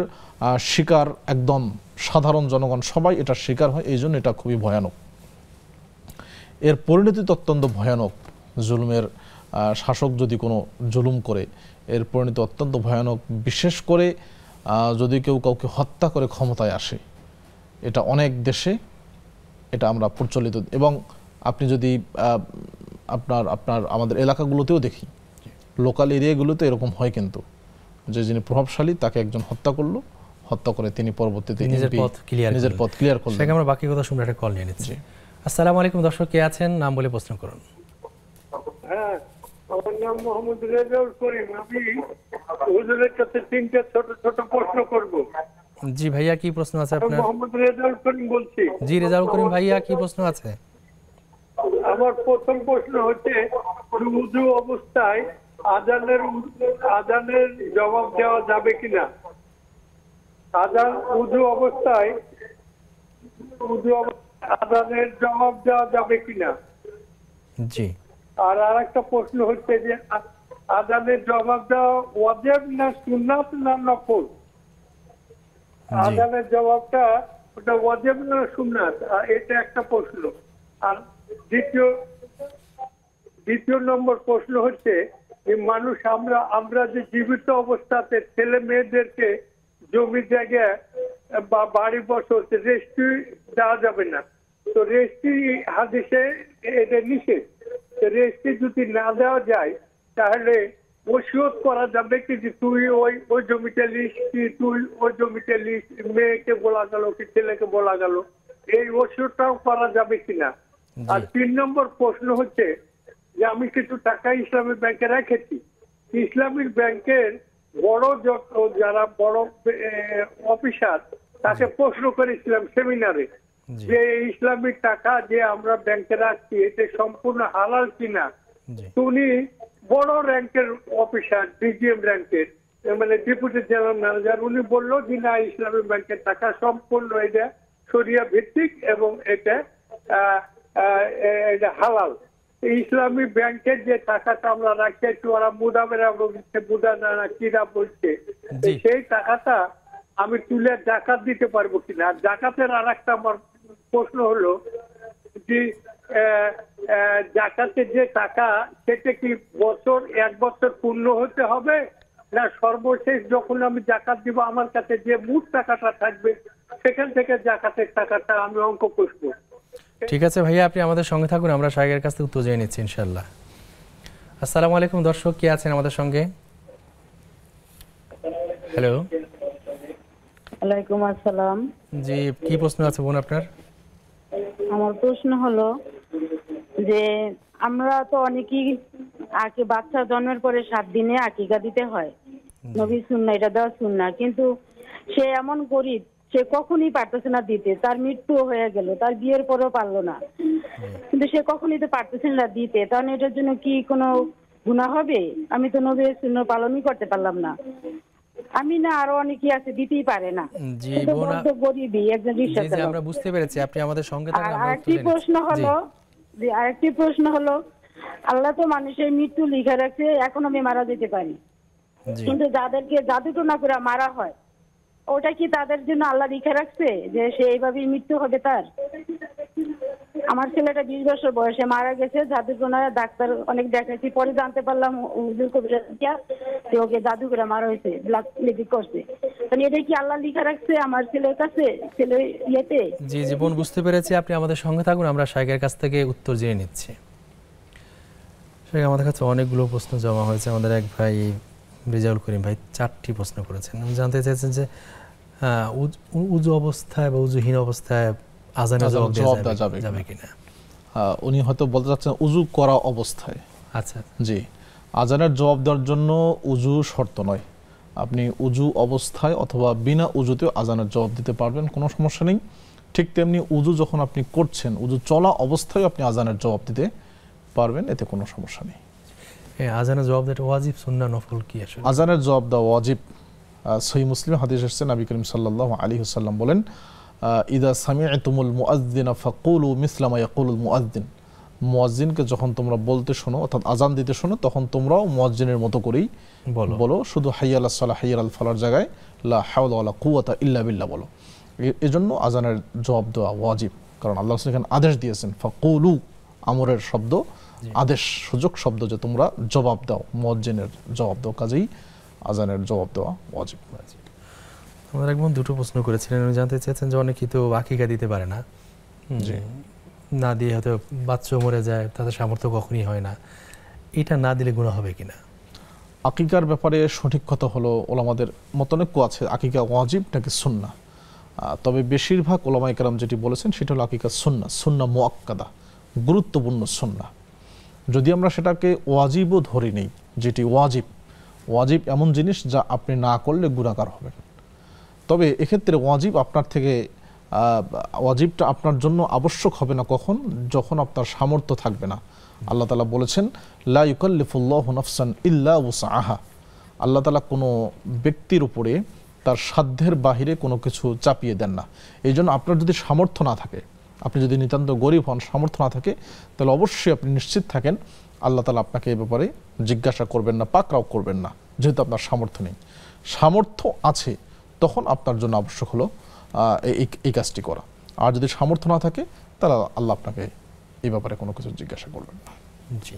শিকার একদম সাধারণ জনগণ সবাই এটা শিকার হয়, এই জন্য এটা খুবই ভয়ানক। এর পরিণতি অত্যন্ত ভয়ানক। জুলুমের শাসক যদি কোনো জুলুম করে, এর পরিণতি অত্যন্ত ভয়ানক, বিশেষ করে যদি কেউ কাউকে হত্যা করে ক্ষমতায় আসে। এটা অনেক দেশে এটা আমরা প্রচলিত, এবং আপনি যদি আপনার আমাদের এলাকাগুলোতেও দেখি, লোকাল এরিয়াগুলোতে এরকম হয়, কিন্তু যে যিনি প্রভাবশালী তাকে একজন হত্যা করলো, হত্যা করে তিনি পরবর্তীতে নিজের পথ ক্লিয়ার করলেন। আমরা বাকি কথা শুনে একটা কল নিয়ে নিচ্ছি। আসসালামু আলাইকুম দর্শক, কে আছেন নাম বলে প্রশ্ন করুন। হ্যাঁ, আমার নাম মোহাম্মদ রেজাউল করিম। আমি হুজুরের কাছে 3টা ছোট প্রশ্ন করব। জি ভাইয়া, কি প্রশ্ন আছে আপনার? মোহাম্মদ রেজাউল করিম বলছি। জি রেজাউল করিম ভাইয়া, কি প্রশ্ন আছে? আমার প্রথম প্রশ্ন হচ্ছে, উযু অবস্থায় আযানের জবাব দেওয়া যাবে কিনা? উযু অবস্থায় আযানের জবাব দেওয়া যাবে কিনা? জি। আর আরেকটা প্রশ্ন হচ্ছে যে, আযানের জবাব দেওয়া ওয়াজিব না সুন্নাত না নফল? আযানের জবাবটা ওটা ওয়াজিব না সুন্নাত, এটা একটা প্রশ্ন। আর দ্বিতীয় নম্বর প্রশ্ন হচ্ছে, যে মানুষ আমরা যে জীবিত অবস্থাতে ছেলে মেয়েদেরকে জমি জায়গা বা বাড়ি বসত রেজিস্ট্রি দেওয়া যাবে না, তো রেজিস্ট্রি হাদিসে এটা নিষেধ। রেজিস্ট্রি যদি না দেওয়া যায়, তাহলে ওসিয়ত করা যাবে কি যে তুই ওই জমিতে লিস, কি তুই ওই জমিতে লিস, মেয়েকে বলা গেল কি ছেলেকে বলা গেল, এই ওসিয়তটাও করা যাবে কিনা? আর 3 নম্বর প্রশ্ন হচ্ছে যে আমি কিছু টাকা ইসলামী ব্যাংকে রেখেছি, ইসলামী ব্যাংকের বড় যত যারা বড় অফিসার তাকে প্রশ্ন করেছিলাম সেমিনারে যে ইসলামী টাকা যে আমরা ব্যাংকে রাখছি এটা সম্পূর্ণ হালাল কিনা। উনি বড় র্যাঙ্কের অফিসার, ডিজিএম র্যাঙ্কের, মানে ডেপুটি জেনারেল ম্যানেজার, উনি বললো যে না ইসলামী ব্যাংকের টাকা সম্পূর্ণ এটা শরিয়া ভিত্তিক এবং এটা হালাল। ইসলামী ব্যাংকের যে টাকাটা আমরা রাখছি ওরা মুদামেরা বলছে, মুদা না কিরা বলছে, সেই টাকাটা আমি তুলে জাকাত দিতে পারবো কিনা। জাকাতের আর একটা আমার প্রশ্ন হলো যে জাকাতের যে টাকা সেটা কি এক বছর পূর্ণ হতে হবে না সর্বশেষ যখন আমি জাকাত দিব আমার কাছে যে মোট টাকাটা থাকবে সেখান থেকে জাকাতের টাকাটা আমি অঙ্ক কষবো? ঠিক আছে ভাইয়া, আপনি আমাদের সঙ্গে থাকুন, আমরা শাহের কাছ থেকে উত্তর জেনে নিচ্ছি ইনশাআল্লাহ। আসসালামু আলাইকুম দর্শক, কে আছেন আমাদের সঙ্গে? হ্যালো। ওয়ালাইকুম আসসালাম। জি, কি প্রশ্ন আছে বোন আপনার? আমার প্রশ্ন হলো যে আমরা তো অনেকেই বাচ্চা জন্মের পরে 7 দিনে আকিকা দিতে হয়, নবী সুন্নাহ এটা দেওয়া সুন্নাহ, কিন্তু সে এমন গরিব সে কখনই পারতেছে না দিতে, তার মৃত্যু হয়ে গেল, তার বিয়ের পরেও পারলো না, কিন্তু সে কখনই তো পারতেছে না দিতে, তাহলে এটার জন্য কি কোনো গুনাহ হবে? আমি তো নবীর সুন্নাহ পালনই করতে পারলাম না, আমি না আরো অনেকেই আছে দিতেই পারে না। জি বোন, গরিবই একজন রিকশা চালক। আমরা বুঝতে পেরেছি, আপনি আমাদের সঙ্গে থাকুন, আমরা আরেকটি প্রশ্ন হলো আল্লাহ তো মানুষের মৃত্যু লিখে রাখছে, এখন আমি মারা যেতে পারি, কিন্তু যাদেরকে জাদুটোনা করে মারা হয় ওটা কি তাদের জন্য আল্লাহ লিখে রাখছে যে সে এইভাবেই মৃত্যু হবে তার? আমার ছেলেটা 20 বছর বয়সে মারা গেছে, জাদুটোনা ডাক্তার অনেক দেখাইছি, পরে জানতে পারলাম ওকে জাদু করে মারা হয়েছে, ব্লাড লিক করছে। এটা কি আল্লাহ লিখে রাখছে আমার ছেলের কাছে, ছেলে ইয়েতে? জি জি বোন, বুঝতে পেরেছি, আপনি আমাদের সঙ্গে থাকুন, আমরা শাহের কাছ থেকে উত্তর জেনে নিচ্ছি। আমাদের কাছে অনেকগুলো প্রশ্ন জমা হয়েছে। আমাদের এক ভাই রেজাউল করিম ভাই 4টি প্রশ্ন করেছেন। জানতে চাইছেন যে উজু অবস্থায় বা উজুহীন অবস্থায় আজানের জবাব দেওয়া যাবে কিনা। উনি হয়তো বলতে চাচ্ছেন উজু করা অবস্থায়। আচ্ছা জি, আজানের জবাব দেওয়ার জন্য উজু শর্ত নয়, আপনি উজু অবস্থায় অথবা বিনা উজুতেও আজানের জবাব দিতে পারবেন, কোনো সমস্যা নেই। ঠিক তেমনি উজু যখন আপনি করছেন, উজু চলা অবস্থায় আপনি আজানের জবাব দিতে পারবেন, এতে কোনো সমস্যা নেই। আজানের জবাব দেওয়া ওয়াজিব, সুন্নাহ, নফল কি আসলে? আজানের জবাব দেওয়া ওয়াজিব। সহিহ মুসলিম হাদিস এসেছে, নবী করিম সাল্লাল্লাহু আলাইহি ওয়াসাল্লাম বলেন, ইদা সামি'তুমুল মুআযযিনা ফাকুলু মিসলা মা ইয়াকুলুল মুআযযিন, মুয়াজ্জিনকে যখন তোমরা বলতে শোনো অর্থাৎ আজান দিতে শোনো তখন তোমরাও মুয়াজ্জিনের মতো করেই বলো, শুধু হাইয়া আলাস সালাহ হাইয়া আল ফালার জায়গায় লা হাওলা ওয়ালা কুওয়াতা ইল্লা বিল্লাহ বলো। এজন্য আজানের জবাব দেওয়া ওয়াজিব, কারণ আল্লাহ এখানে আদেশ দিয়েছেন, ফাকুলু আমরের শব্দ, আদেশ সুযোগ শব্দ, যে তোমরা জবাব দাও, মুয়াজ্জিনের জবাব দাও, কাজেই আজানের জবাব দেওয়া ওয়াজিব। আমাদের একদম 2টো প্রশ্ন করেছিলেন, উনি জানতে চেয়েছেন যে অনেকেই তো আকিকা দিতে পারে না, না দিয়ে হয়তো বাচ্চা মরে যায়, তাদের সামর্থ্য কখনই হয় না, এটা না দিলে গুনাহ হবে কিনা? আকিকার ব্যাপারে সঠিক কথা হলো ওলামাদের মতনৈক্য আছে, আকিকা ওয়াজিব নাকি সুন্নাহ। তবে বেশিরভাগ ওলামায়ে কেরাম যেটি বলেছেন সেটা হলো আকিকা সুন্নাহ, সুন্নাহ মুআক্কাদা, গুরুত্বপূর্ণ সুন্নাহ। যদি আমরা সেটাকে ওয়াজিবও ধরে নেই, যেটি ওয়াজিব, ওয়াজিব এমন জিনিস যা আপনি না করলে গুনাহগার হবেন। তবে এক্ষেত্রে ওয়াজিব আপনার থেকে ওয়াজিবটা আপনার জন্য আবশ্যক হবে না কখন, যখন আপনার সামর্থ্য থাকবে না। আল্লাহ তাআলা বলেছেন, লা ইউকাল্লিফুল্লাহু নাফসান ইল্লা উসআহা, আল্লাহ তাআলা কোনো ব্যক্তির উপরে তার সাধ্যের বাহিরে কোনো কিছু চাপিয়ে দেন না। এই জন্য আপনার যদি সামর্থ্য না থাকে, আপনি যদি নিতান্ত গরিব হন, সামর্থ্য না থাকে, তাহলে অবশ্যই আপনি নিশ্চিত থাকেন আল্লাহ তাআলা আপনাকে এই ব্যাপারে জিজ্ঞাসা করবেন না, পাকড়াও করবেন না, যেহেতু আপনার সামর্থ্য নেই। সামর্থ্য আছে তখন আপনার জন্য আবশ্যক হলো এই কাজটি করা, আর যদি সামর্থ্য না থাকে তাহলে আল্লাহ আপনাকে এই ব্যাপারে কোনো কিছু জিজ্ঞাসা করবেন না। জি,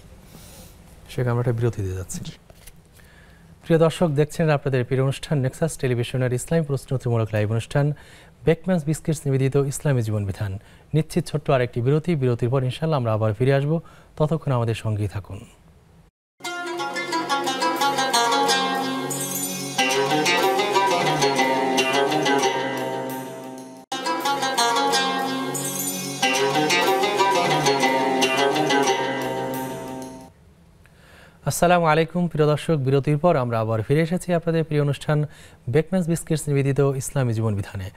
সেখানে আমরা একটা বিরতি দিয়ে যাচ্ছি। প্রিয় দর্শক, দেখছেন আপনাদের প্রিয় অনুষ্ঠান নেক্সাস টেলিভিশনের ইসলামী প্রশ্নোত্তরমূলক লাইভ অনুষ্ঠান বেকম্যানস বিস্কিটস নিবেদিত ইসলামী জীবন বিধান। নিশ্চিত ছোট্ট আরেকটি বিরতির পর ইনশাআল্লাহ আমরা আবার ফিরে আসবো, ততক্ষণ আমাদের সঙ্গেই থাকুন। আসসালামু আলাইকুম প্রিয় দর্শক, বিরতির পর আমরা আবার ফিরে এসেছি আপনাদের প্রিয় অনুষ্ঠান বেকম্যানস বিস্কিটস নিবেদিত ইসলামী জীবন বিধানে।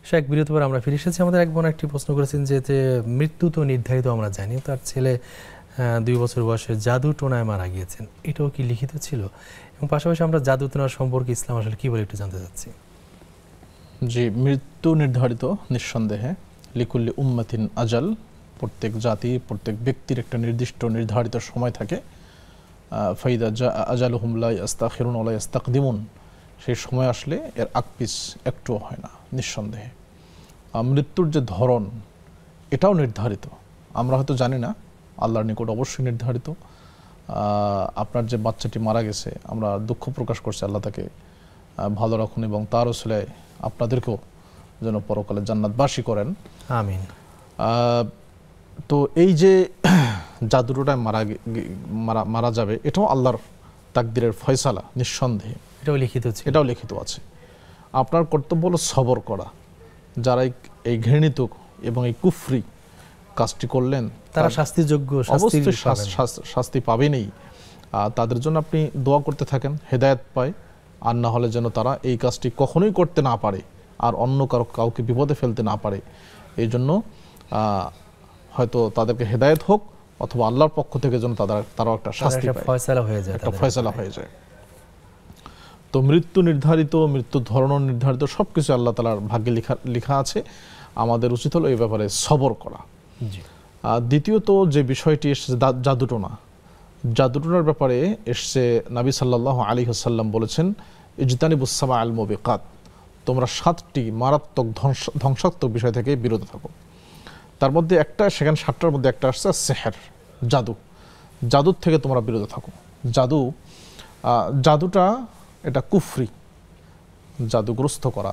শেখ, বিরতির পর আমরা ফিরে এসেছি। আমাদের এক বোন একটি প্রশ্ন করেছেন যে মৃত্যু তো নির্ধারিত আমরা জানি, তার ছেলে 2 বছর বয়সে জাদু টোনায় মারা গিয়েছেন, এটাও কি লিখিত ছিল? এবং পাশাপাশি আমরা জাদু টোনার সম্পর্কে ইসলাম আসলে কি বলে একটু জানতে চাচ্ছি। জি, মৃত্যু নির্ধারিত নিঃসন্দেহে, লিকুল্লি উম্মাতিন আজাল, প্রত্যেক জাতি প্রত্যেক ব্যক্তির একটা নির্দিষ্ট নির্ধারিত সময় থাকে। ফাইদা জা আজালুহুম লা ইস্তাখিরুন ওয়া লা ইস্তাকদিমুন, সেই সময় আসলে এর আকপিস একটুও হয় না নিঃসন্দেহে। মৃত্যুর যে ধরন এটাও নির্ধারিত, আমরা হয়তো জানি না, আল্লাহর নিকট অবশ্যই নির্ধারিত। আপনার যে বাচ্চাটি মারা গেছে, আমরা দুঃখ প্রকাশ করছি, আল্লাহ তাকে ভালো রাখুন এবং তার আসলে আপনাদেরকেও যেন পরকালে জান্নাতবাসী করেন, আমিন। তো এই যে জাদুটোটায় মারা যাবে, এটাও আল্লাহর তাকদিরের ফয়সালা নিঃসন্দেহে, এটাও লিখিত আছে। আপনার কর্তব্য হলো সবর করা। যারা এই ঘৃণিত এবং এই কুফরি কাজটি করলেন তারা শাস্তিযোগ্য, অবশ্যই শাস্তি পাবেনই। তাদের জন্য আপনি দোয়া করতে থাকেন, হেদায়েত পায়, আর না হলে যেন তারা এই কাজটি কখনোই করতে না পারে আর অন্য কাউকে বিপদে ফেলতে না পারে। এই জন্য হয়তো তাদেরকে হেদায়েত হোক, অথবা আল্লাহর পক্ষ থেকে যেন তারাও একটা শাস্তি পায়, একটা ফয়সালা হয়ে যায়। তো মৃত্যু নির্ধারিত, মৃত্যুর ধরন নির্ধারিত, সবকিছু আল্লাহ তাআলার ভাগ্যে লেখা আছে। আমাদের উচিত হলো এই ব্যাপারে সবর করা। দ্বিতীয়ত যে বিষয়টি এসছে জাদুটোনা, জাদুটোনার ব্যাপারে এসছে নবী সাল্লাল্লাহু আলাইহি ওয়াসাল্লাম বলেছেন, ইজতানিবুস সামাআল মুবিকাত, তোমরা 7টি মারাত্মক ধ্বংসাত্মক বিষয় থেকে বিরত থাকো। তার মধ্যে একটা, সেখানে 7টার মধ্যে একটা আসছে সেহের, জাদু। জাদুর থেকে তোমরা বিরত থাকো। জাদুটা এটা কুফরি, জাদুগ্রস্ত করা,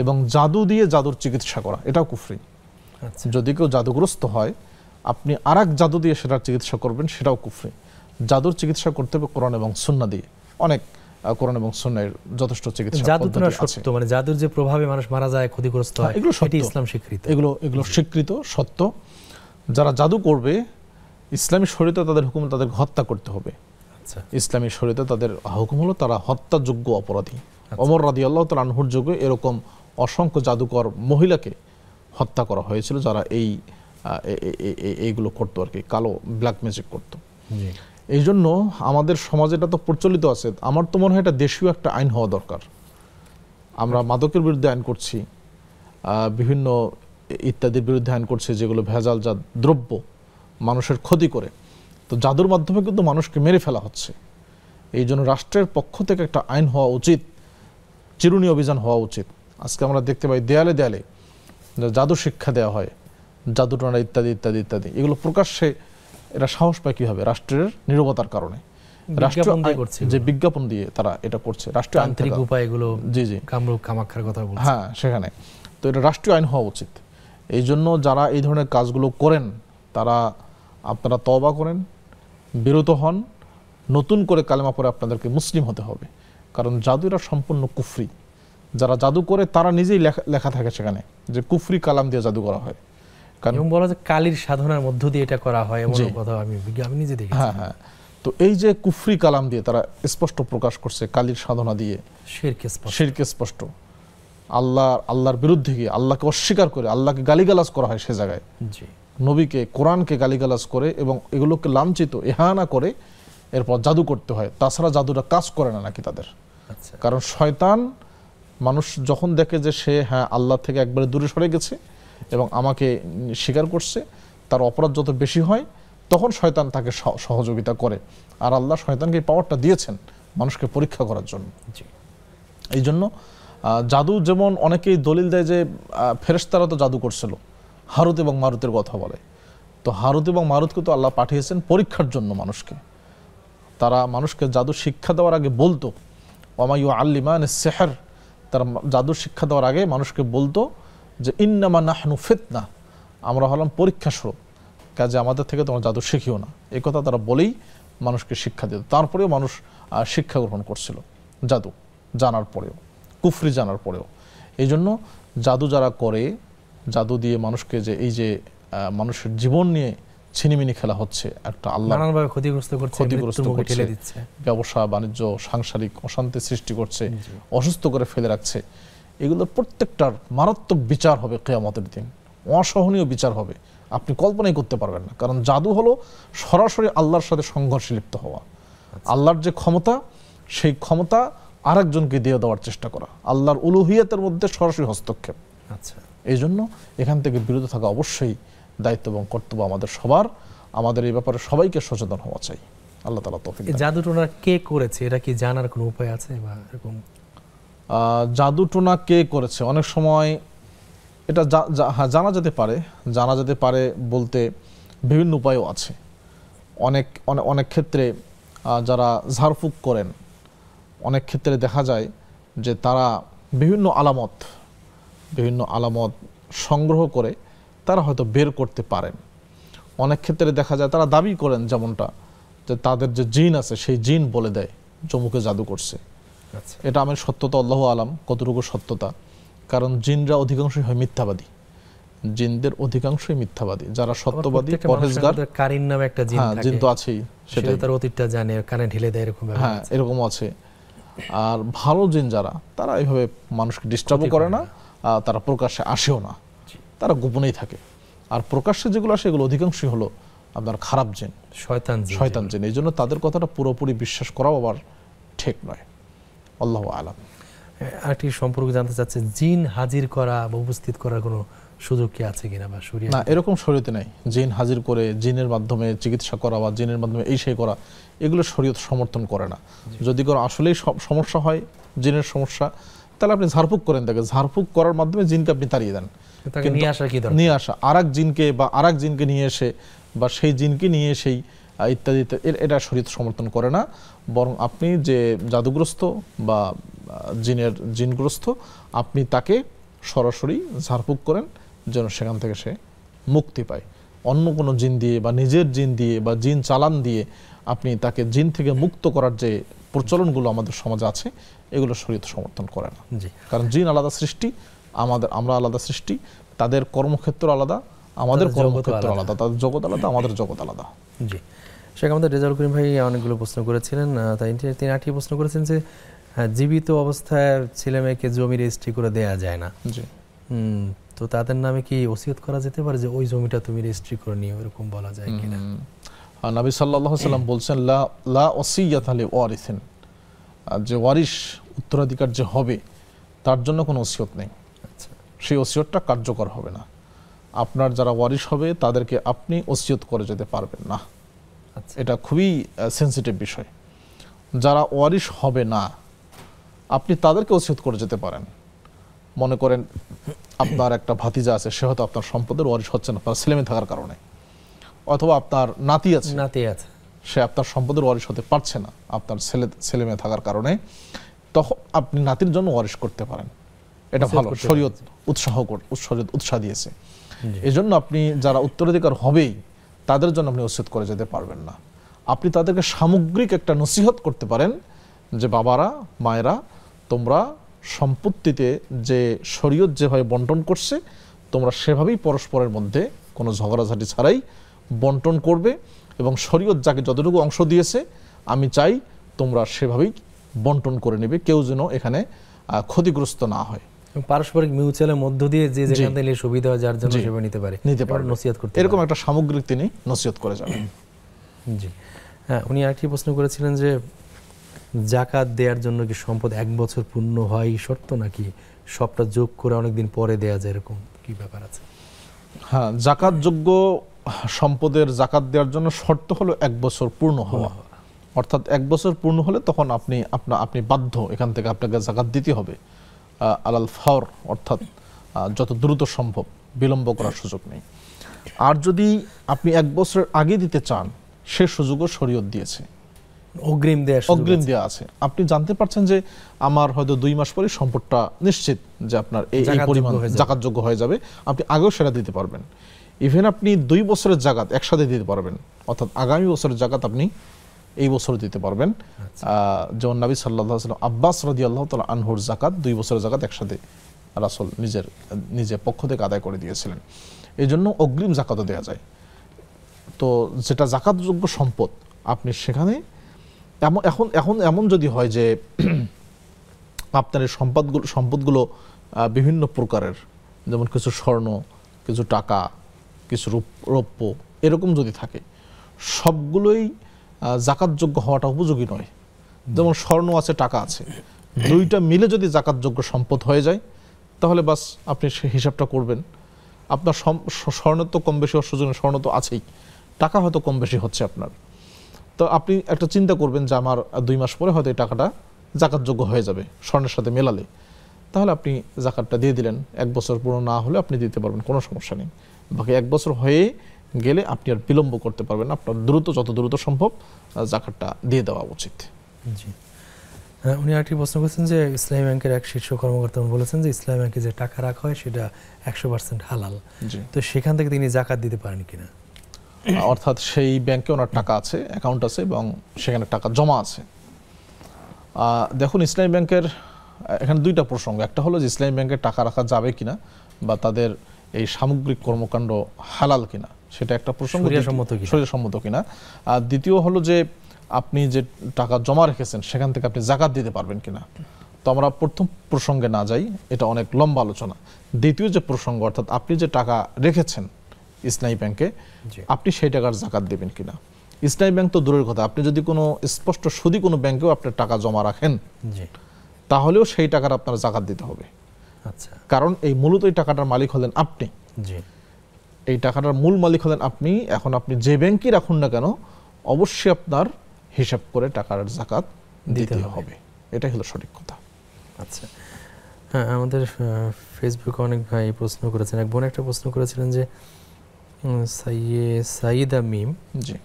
এবং জাদু দিয়ে জাদুর চিকিৎসা করা, এটাও কুফরি। যদি কেউ জাদুগ্রস্ত হয়, আপনি আরেক জাদু দিয়ে সেটার চিকিৎসা করবেন, সেটাও কুফরি। জাদুর চিকিৎসা করতে হবে কোরআন এবং সুন্নাহ দিয়ে। অনেক কোরআন এবং সুন্নাহের যথেষ্ট চিকিৎসা পদ্ধতি আছে। মানে জাদুর যে প্রভাবে মানুষ মারা যায়, ক্ষতিগ্রস্ত হয়, এগুলো সত্য, ইসলাম স্বীকৃত, এগুলো স্বীকৃত সত্য। যারা জাদু করবে, ইসলামী শরীয়তে তাদের হুকুম তাদের হত্যা করতে হবে। ইসলামী শরীয়তে তাদের হুকুম হলো তারা হত্যাযোগ্য অপরাধী। ওমর রাদিয়াল্লাহু তাআলা আনহুর যুগে এরকম অসংখ্য জাদুকর মহিলাকে হত্যা করা হয়েছিল, যারা এইগুলো করতো আর কি, কালো ব্ল্যাক ম্যাজিক করতো। এই জন্য আমাদের সমাজে এটা তো প্রচলিত আছে। আমার তো মনে হয় এটা দেশীয় একটা আইন হওয়া দরকার। আমরা মাদকের বিরুদ্ধে আইন করছি, বিভিন্ন ইত্যাদির বিরুদ্ধে আইন করছি, যেগুলো ভেজালজাত দ্রব্য মানুষের ক্ষতি করে। তো জাদুর মাধ্যমে কিন্তু মানুষকে মেরে ফেলা হচ্ছে। এই জন্য রাষ্ট্রের পক্ষ থেকে একটা আইন হওয়া উচিত, চিরুনি অভিযান হওয়া উচিত। আজকে আমরা দেখতে পাই দেয়ালে দেয়ালে জাদু শিক্ষা দেওয়া হয়, জাদুটোনা ইত্যাদি ইত্যাদি ইত্যাদি। এগুলো প্রকাশ্যে এরা সাহস পায় কিভাবে? রাষ্ট্রের নীরবতার কারণে, যে বিজ্ঞাপন দিয়ে তারা এটা করছে, রাষ্ট্রীয় আন্তরিক উপায় এগুলো। জি জি, কামরূপ কামাখ্যার কথা বলছি, হ্যাঁ, সেখানে তো এটা রাষ্ট্রীয় আইন হওয়া উচিত। এই জন্য যারা এই ধরনের কাজগুলো করেন, আপনারা তওবা করেন, বিরত হন, নতুন করে কালেমা পড়ে আপনাদেরকে মুসলিম হতে হবে। কারণ জাদু এটা সম্পূর্ণ কুফরি। যারা জাদু করে তারা নিজেই লেখা থাকে সেখানে যে কুফরি কালাম দিয়ে জাদু করা হয়। কারণ বলা যায় কালির সাধনার মধ্য দিয়ে এটা করা হয়, এমন কথা আমি নিজে দেখেছি। হ্যাঁ হ্যাঁ, তো এই যে কুফরি কালাম দিয়ে তারা স্পষ্ট প্রকাশ করছে, কালির সাধনা দিয়ে, শিরকে স্পষ্ট, আল্লাহর বিরুদ্ধে গিয়ে আল্লাহকে অস্বীকার করে আল্লাহকে গালিগালাজ করা হয় সে জায়গায়, নবীকে, কোরআনকে গালিগালাজ করে এবং এগুলোকে লাঞ্ছিত ইহানা করে এরপর জাদু করতে হয়। তাছাড়া জাদুটা কাজ করে না নাকি তাদের। কারণ শয়তান, মানুষ যখন দেখে যে সে হ্যাঁ আল্লাহ থেকে একবারে দূরে সরে গেছে এবং আমাকে স্বীকার করছে, তার অপরাধ যত বেশি হয় তখন শয়তান তাকে সহযোগিতা করে। আর আল্লাহ শয়তানকে এই পাওয়ারটা দিয়েছেন মানুষকে পরীক্ষা করার জন্য। এই জন্য জাদু, যেমন অনেকেই দলিল দেয় যে ফেরেশতারা তো জাদু করছিল, হারুত এবং মারুতের কথা বলে। তো হারুত এবং মারুতকে তো আল্লাহ পাঠিয়েছেন পরীক্ষার জন্য মানুষকে। তারা মানুষকে জাদু শিক্ষা দেওয়ার আগে বলতো, ওমা ইউআল্লিমানিস সিহর, তারা জাদু শিক্ষা দেওয়ার আগে মানুষকে বলতো যে ইন্নামা নাহনু ফিতনা, আমরা হলাম পরীক্ষা স্বরূপ, কাজে আমাদের থেকে তোমরা জাদু শিখিও না। এই কথা তারা বলেই মানুষকে শিক্ষা দিত। তারপরেও মানুষ শিক্ষা গ্রহণ করছিল জাদু জানার পরেও, কুফরি জানার পরেও। এই জন্য জাদু যারা করে, জাদু দিয়ে মানুষকে যে এই যে মানুষের জীবন নিয়ে ছিনিমিনি খেলা হচ্ছে, একটা আল্লাহ নানানভাবে ক্ষতিগ্রস্ত করছে, ব্যবসা বাণিজ্য সাংসারিক অশান্তি সৃষ্টি করছে, অসুস্থ করে ফেলে রাখছে, এগুলোর প্রত্যেকটার মারাত্মক বিচার হবে কিয়ামতের দিন, অসহনীয় বিচার হবে, আপনি কল্পনাই করতে পারবেন না। কারণ জাদু হলো সরাসরি আল্লাহর সাথে সংঘর্ষে লিপ্ত হওয়া। আল্লাহর যে ক্ষমতা, সেই ক্ষমতা আরেকজনকে দিয়ে দেওয়ার চেষ্টা করা, আল্লাহর উলুহিয়াতের মধ্যে সরাসরি হস্তক্ষেপ। আচ্ছা, এই জন্য এখান থেকে বিরত থাকা অবশ্যই দায়িত্ব এবং কর্তব্য আমাদের সবার। আমাদের এই ব্যাপারে সবাইকে সচেতন হওয়া চাই। আল্লাহ তাআলা তৌফিক দান। জাদু টোনা কে করেছে এটা কি জানার কোনো উপায় আছে বা এরকম? জাদু টোনা কে করেছে, অনেক সময় এটা জানা যেতে পারে। জানা যেতে পারে বলতে বিভিন্ন উপায়ও আছে। অনেক ক্ষেত্রে যারা ঝাড়ফুঁক করেন, অনেক ক্ষেত্রে দেখা যায় যে তারা বিভিন্ন আলামত সংগ্রহ করে তারা হয়তো বের করতে পারেন। অনেক ক্ষেত্রে দেখা যায় তারা দাবি করেন যেমনটা, যে তাদের যে জিন আছে সেই জিন বলে দেয় চমুকে জাদু করছে। এটা আমার সত্যতা আল্লাহু আলাম কতটুকু সত্যতা, কারণ জিনরা অধিকাংশই হয় মিথ্যাবাদী। জিনদের অধিকাংশই মিথ্যাবাদী। যারা সত্যবাদী পরহেজগার, কারিন নামে একটা জিন থাকে, জিন তো আছেই, সেটা তার অতীতটা জানে, কানে ঢেলে দেয়, এরকম ব্যাপার। হ্যাঁ, এরকম আছে। আর ভালো জিন যারা, তারা এইভাবে মানুষকে ডিস্টার্বও করে না, তারা প্রকাশ্যে আসেও না, তারা গোপনেই থাকে। আর প্রকাশ্যে যেগুলো আসে এগুলো অধিকাংশই হলো আপনার খারাপ জিন, শয়তান জিন। এই জন্য তাদের কথাটা পুরোপুরি বিশ্বাস করাও আবার ঠিক নয়। আল্লাহু আলাম। আরেকটি সম্পর্কে জানতে চাচ্ছে, জিন হাজির করা বা উপস্থিত করার কোনো সুযোগ কি আছে কিনা বা শরীয়তে? না, এরকম শরীয়তে নাই। জিন হাজির করে জিনের মাধ্যমে চিকিৎসা করা বা জিনের মাধ্যমে এই সেই করা, এগুলো শরীয়ত সমর্থন করে না। যদি কোনো আসলেই সমস্যা হয়, জিনের সমস্যা, তাহলে আপনি ঝাড়ফুঁক করেন, তাকে ঝাড়ফুঁক করার মাধ্যমে জিনকে আপনি তাড়িয়ে দেন। নিয়ে আসা আরেক জিনকে বা আরেক জিনকে নিয়ে এসে বা সেই জিনকে নিয়ে এসেই ইত্যাদি, এটা শরীয়ত সমর্থন করে না। বরং আপনি যে জাদুগ্রস্ত বা জিনগ্রস্ত, আপনি তাকে সরাসরি ঝাড়ফুঁক করেন যেন সেখান থেকে সে মুক্তি পায়। অন্য কোনো জিন দিয়ে বা নিজের জিন দিয়ে বা জিন চালান দিয়ে আপনি তাকে জিন থেকে মুক্ত করার যে প্রচলনগুলো আমাদের সমাজে আছে, এগুলো শরীয়ত সমর্থন করে না। কারণ জিন আলাদা সৃষ্টি, আমরা আলাদা সৃষ্টি, তাদের কর্মক্ষেত্র আলাদা, আমাদের কর্মক্ষেত্র আলাদা, তাদের জগৎ আলাদা, আমাদের জগৎ আলাদা। জি, শেখ আমাদের রেজাউল করিম ভাই অনেকগুলো প্রশ্ন করেছিলেন। তাই তিনি আটটি প্রশ্ন করেছেন যে জীবিত অবস্থায় ছেলে মেয়েকে জমি রেজিস্ট্রি করে দেয়া যায় না। জি, তো তাদের নামে কি ওসিয়ত করা যেতে পারে যে ওই জমিটা তুমি রেজিস্ট্রি করে নিও, এরকম বলা যায় কিনা? নবী সাল্লাল্লাহু আলাইহি ওয়াসাল্লাম বলছেন, লা ওসিয়াতা লিওয়ারিসিন, যে ওয়ারিশ উত্তরাধিকার যে হবে তার জন্য কোনো ওসিয়ত নেই। সেই ওসিয়তটা কার্যকর হবে না। আপনার যারা ওয়ারিশ হবে তাদেরকে আপনি ওসিয়ত করে যেতে পারবেন না। এটা খুবই সেন্সিটিভ বিষয়। যারা ওয়ারিশ হবে না, আপনি তাদেরকে ওসিয়ত করে যেতে পারেন। মনে করেন আপনার একটা ভাতিজা আছে, সে হয়তো আপনার সম্পদের ওয়ারিশ হচ্ছে না আপনার ছেলেমেয়ে থাকার কারণে, অথবা আপনার নাতি আছে, সে আপনার সম্পদের ওয়ারিশ হতে পারছে না আপনার ছেলেমেয়ে থাকার কারণে, তখন আপনি নাতির জন্য ওয়ারিশ করতে পারেন। এটা ভালো, শরীয়ত উৎসাহ দিয়েছে। এই জন্য আপনি যারা উত্তরাধিকার হবেই তাদের জন্য আপনি ওসিয়ত করে যেতে পারবেন না। আপনি তাদেরকে সামগ্রিক একটা নসিহত করতে পারেন যে বাবারা, মায়েরা, তোমরা সম্পত্তিতে যে শরীয়ত যেভাবে বন্টন করছে, তোমরা সেভাবেই পরস্পরের মধ্যে কোনো ঝগড়াঝাটি ছাড়াই বন্টন করবে, এবং শরীয়ত যাকে যতটুকু অংশ দিয়েছে আমি চাই তোমরা সেভাবেই বন্টন করে নেবে, কেউ যেন এখানে ক্ষতিগ্রস্ত না হয়। পারস্পরিক মিউচুয়ালের মধ্য দিয়ে যে যেখান থেকে সুবিধা হয় যার জন্য সেভাবে নিতে পারে, নসিহত করতে, এরকম একটা সামগ্রিক তিনি নসিহত করে যাবেন। জি, হ্যাঁ, উনি আরেকটি প্রশ্ন করেছিলেন যে যাকাত দেওয়ার জন্য কি সম্পদ 1 বছর পূর্ণ হয় শর্ত, নাকি সবটা যোগ করে অনেকদিন পরে দেয়া যায়, এরকম কি ব্যাপার আছে? হ্যাঁ, জাকাতযোগ্য সম্পদের জাকাত দেওয়ার জন্য শর্ত হলো 1 বছর পূর্ণ হওয়া। অর্থাৎ 1 বছর পূর্ণ হলে তখন আপনি বাধ্য, এখান থেকে আপনাকে জাকাত দিতে হবে আলাল ফাওর, অর্থাৎ যত দ্রুত সম্ভব, বিলম্ব করার সুযোগ নেই। আর যদি আপনি 1 বছরের আগে দিতে চান, সে সুযোগও শরীয়ত দিয়েছে, অগ্রিম দেয়া আছে। আপনি জানতে পারছেন যে আমার হয়তো 2 মাস পরে সম্পদটা নিশ্চিত যে আপনার এই পরিমাণ জাকাতযোগ্য হয়ে যাবে, আপনি আগেও সেটা দিতে পারবেন। ইভেন আপনি 2 বছরের জাকাত একসাথে দিতে পারবেন, অর্থাৎ আগামী বছরের জাকাত আপনি এই বছর দিতে পারবেন। যেমন নবী সাল্লাল্লাহু আলাইহি ওয়াসাল্লাম আব্বাস রাদিয়াল্লাহু তাআলা আনহুর জাকাত 2 বছরের জাকাত একসাথে রাসূল নিজের পক্ষ থেকে আদায় করে দিয়েছিলেন। এই জন্য অগ্রিম জাকাতও দেওয়া যায়। তো যেটা জাকাতযোগ্য সম্পদ আপনি সেখানে এখন এমন যদি হয় যে আপনার এই সম্পদগুলো বিভিন্ন প্রকারের, যেমন কিছু স্বর্ণ, কিছু টাকা, কিছু রৌপ্য, এরকম যদি থাকে, সবগুলোই জাকাতযোগ্য হওয়াটা উপযোগী নয়। যেমন স্বর্ণ আছে, টাকা আছে, দুইটা মিলে যদি জাকাতযোগ্য সম্পদ হয়ে যায় তাহলে বাস আপনি সে হিসাবটা করবেন। আপনার স্বর্ণ তো কম বেশি হওয়ার সুযোগ, স্বর্ণ তো আছেই, টাকা হয়তো কম বেশি হচ্ছে আপনার। তো আপনি একটা চিন্তা করবেন যে আমার 2 মাস পরে হয়তো এই টাকাটা জাকাতযোগ্য হয়ে যাবে স্বর্ণের সাথে মেলালে, তাহলে আপনি জাকাতটা দিয়ে দিলেন। 1 বছর পুরো না হলে আপনি দিতে পারবেন, কোনো সমস্যা নেই। বাকি 1 বছর হয়ে গেলে আপনি আর বিলম্ব করতে পারবেন, আপনার যত দ্রুত সম্ভব জাকাতটা দিয়ে দেওয়া উচিত। জি, উনি আরেকটি প্রশ্ন করেছেন যে ইসলামী ব্যাংকের এক শীর্ষ কর্মকর্তা বলেছেন যে ইসলামী ব্যাংকে যে টাকা রাখা হয় সেটা 100% হালাল, তো সেখান থেকে তিনি জাকাত দিতে পারেন কিনা? অর্থাৎ সেই ব্যাংকে ওনার টাকা আছে, অ্যাকাউন্ট আছে এবং সেখানে টাকা জমা আছে। দেখুন, ইসলামী ব্যাংকের এখানে 2টা প্রসঙ্গ। একটা হলো যে ইসলামী ব্যাংকে টাকা রাখা যাবে কিনা বা তাদের এই সামগ্রিক কর্মকাণ্ড হালাল কিনা, সেটা একটা প্রসঙ্গ, শরীয়সম্মত কিনা। আর দ্বিতীয় হলো যে আপনি যে টাকা জমা রেখেছেন সেখান থেকে আপনি জাকাত দিতে পারবেন কিনা। তো আমরা প্রথম প্রসঙ্গে না যাই, এটা অনেক লম্বা আলোচনা। দ্বিতীয় যে প্রসঙ্গ, অর্থাৎ আপনি যে টাকা রেখেছেন ইসলামী ব্যাংকে, আপনি সেই টাকার জাকাত দেবেন কিনা। ইসলামী ব্যাংক তো দূরের কথা, আপনি যদি কোনো স্পষ্ট সুদী কোনো ব্যাংকেও আপনার টাকা জমা রাখেন তাহলেও সেই টাকার আপনার জাকাত দিতে হবে। আচ্ছা, কারণ এই মূলত এই টাকাটার মালিক হলেন আপনি, এই টাকাটার মূল মালিক হলেন আপনি। এখন আপনি যে ব্যাংকই রাখুন না কেন, অবশ্যই আপনার হিসাব করে টাকার জাকাত দিতে হবে, এটাই হলো সঠিক কথা। আচ্ছা, হ্যাঁ, আমাদের ফেসবুকে অনেক ভাই প্রশ্ন করেছেন। এক বোন একটা প্রশ্ন করেছিলেন যে সাইয়্যিদা মিম, জি,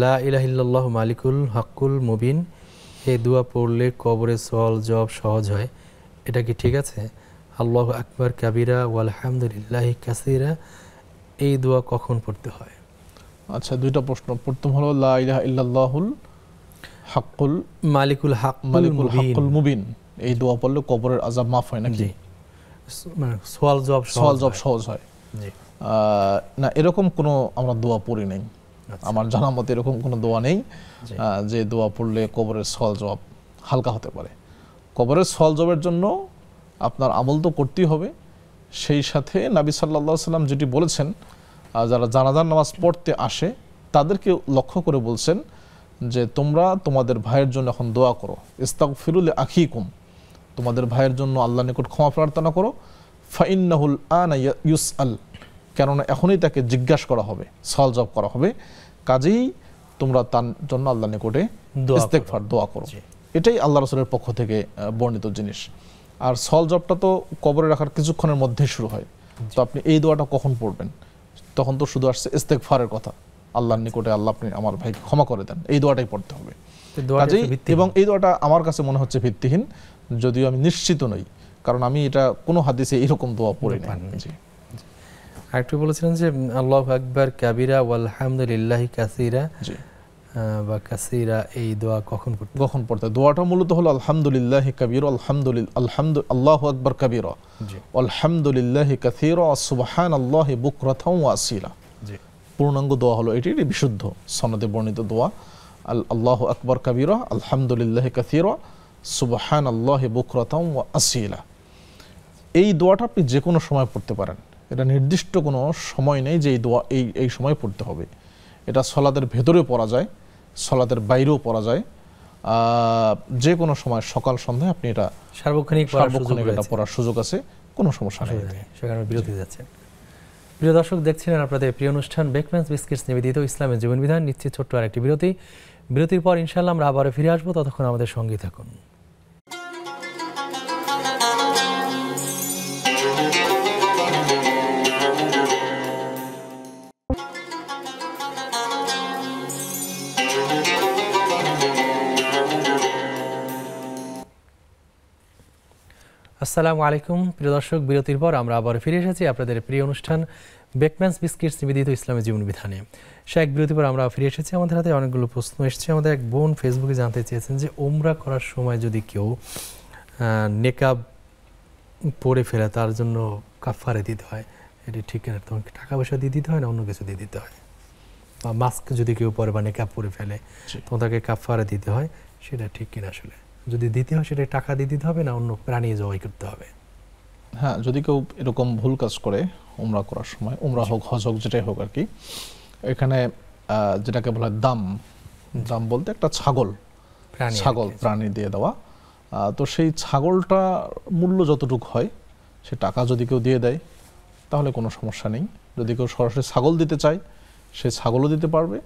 লা ইলাহা ইল্লাল্লাহু মালিকুল হাক্কুল মুবিন, এই দোয়া পড়লে কবরে সওয়াল জবাব সহজ হয়, এটা কি ঠিক আছে? আল্লাহু আকবার কাবীরা ওয়ালহামদুলিল্লাহি কাসীরা, এই দোয়া কখন পড়তে হয়? আচ্ছা, 2টা প্রশ্ন। প্রথম হলো লা ইলাহা ইল্লাল্লাহুল হাক্কুল মালিকুল হাক্কুল মুবিন, এই দোয়া পড়লে কবরের আযাব মাফ হয় নাকি? মানে সওয়াল জবাব সহজ হয়। না, এরকম কোনো আমরা দোয়া পড়ি নাই, আমার জানা মতে এরকম কোনো দোয়া নেই যে দোয়া পড়লে কবরের সওয়াল জবাব হালকা হতে পারে। কবরের সওয়াল জবাবের জন্য আপনার আমল তো করতেই হবে, সেই সাথে নবী সাল্লাল্লাহু আলাইহি ওয়াসাল্লাম যেটি বলেছেন, যারা জানাজার নামাজ পড়তে আসে তাদেরকে লক্ষ্য করে বলছেন যে তোমরা তোমাদের ভাইয়ের জন্য এখন দোয়া করো, ইস্তাগফিরু লিআখিকুম, তোমাদের ভাইয়ের জন্য আল্লাহর নিকট ক্ষমা প্রার্থনা করো, ফাইন্নাহুল আনা ইউসআল, কেননা এখনই তাকে জিজ্ঞাসা করা হবে, সওয়াল জবাব করা হবে, কাজেই তোমরা তার জন্য আল্লাহর নিকটে ইস্তেগফার দোয়া করো। এটাই আল্লাহ রাসূলের পক্ষ থেকে বর্ণিত জিনিস। আর সওয়াল জবাবটা তো কবরে রাখার কিছুক্ষণের মধ্যেই শুরু হয়। তো আপনি এই দোয়াটা কখন পড়বেন? তখন তো শুধু আসছে ইস্তেগফারের কথা, আল্লাহর নিকটে আল্লাহ আপনি আমার ভাইকে ক্ষমা করে দেন, এই দোয়াটাই পড়তে হবে। এবং এই দোয়াটা আমার কাছে মনে হচ্ছে ভিত্তিহীন, যদিও আমি নিশ্চিত নই, কারণ আমি এটা কোনো হাদিসে এরকম দোয়া পড়ি না। জি, আরেকটু বলেছিলেন যে আল্লাহু আকবার কাবীরা ওয়ালহামদুলিল্লাহি কাসীরা, জি, বা কাসীরা, এই দোয়া কখন পড়তে? দোয়াটা মূলত হলো আলহামদুলিল্লাহি কাবীরা, আল্লাহু আকবার কাবীরা, জি, আলহামদুলিল্লাহি কাসীরা, সুবহানাল্লাহি বুকরাতাও ওয়া আসীলা। জি, পূর্ণাঙ্গ দোয়া হলো এটি, বিশুদ্ধ সনদে বর্ণিত দোয়া, আল্লাহু আকবার কাবীরা, আলহামদুলিল্লাহি কাসীরা, সুবহানাল্লাহি বুকরাতাও ওয়া আসীলা। এই দোয়াটা আপনি যে কোনো সময় পড়তে পারেন, এটা নির্দিষ্ট কোনো সময় নেই যে এই দোয়া এই সময় পড়তে হবে। এটা সলাতের ভেতরেও পড়া যায়, সলাতের বাইরেও পড়া যায়, যে কোনো সময় সকাল সন্ধ্যায় আপনি এটা সার্বক্ষণিক এটা পড়ার সুযোগ আছে, কোনো সমস্যা নেই। সেখানে বিরতি যাচ্ছে। প্রিয় দর্শক, দেখছিলেন আপনাদের প্রিয় অনুষ্ঠান বেকম্যানস বিস্কিটস নিবেদিত ইসলামের জীবন বিধান। নিশ্চিত ছোট্ট আরেকটি বিরতি। বিরতির পর ইনশাআল্লাহ আমরা আবারও ফিরে আসবো, ততক্ষণ আমাদের সঙ্গী থাকুন। আসসালামু আলাইকুম প্রিয় দর্শক, বিরতির পর আমরা আবার ফিরে এসেছি আপনাদের প্রিয় অনুষ্ঠান বেকম্যানস বিস্কিটস নিবেদিত ইসলামের জীবন বিধানে। এক বিরতির পর আমরা ফিরে এসেছি। আমাদের হাতে অনেকগুলো প্রশ্ন এসেছে। আমাদের এক বোন ফেসবুকে জানতে চেয়েছেন যে উমরা করার সময় যদি কেউ নেকাব পরে ফেলে তার জন্য কাফারে দিতে হয়, এটি ঠিক না? তখন টাকা পয়সা দিয়ে দিতে হয় না অন্য কিছু দিয়ে দিতে হয়? বা মাস্ক যদি কেউ পরে বা নেকাব পরে ফেলে তো তাকে কাফারা দিতে হয়, সেটা ঠিক কিনা আসলে? যদি দিতে হয় সেটা টাকা দিয়ে দিতে হবে না অন্য প্রাণী জবাই করতে হবে? হ্যাঁ, যদি কেউ এরকম ভুল কাজ করে উমরা করার সময়, উমরা হোক হজ হোক যেটাই হোক আর কি, এখানে যেটাকে বলা হয় দাম বলতে একটা ছাগল প্রাণী দিয়ে দেওয়া, তো সেই ছাগলটা মূল্য যতটুকু হয় সে টাকা যদি কেউ দিয়ে দেয় তাহলে কোনো সমস্যা নেই। যদি কেউ সরাসরি ছাগল দিতে চায় সে ছাগলও দিতে পারবে,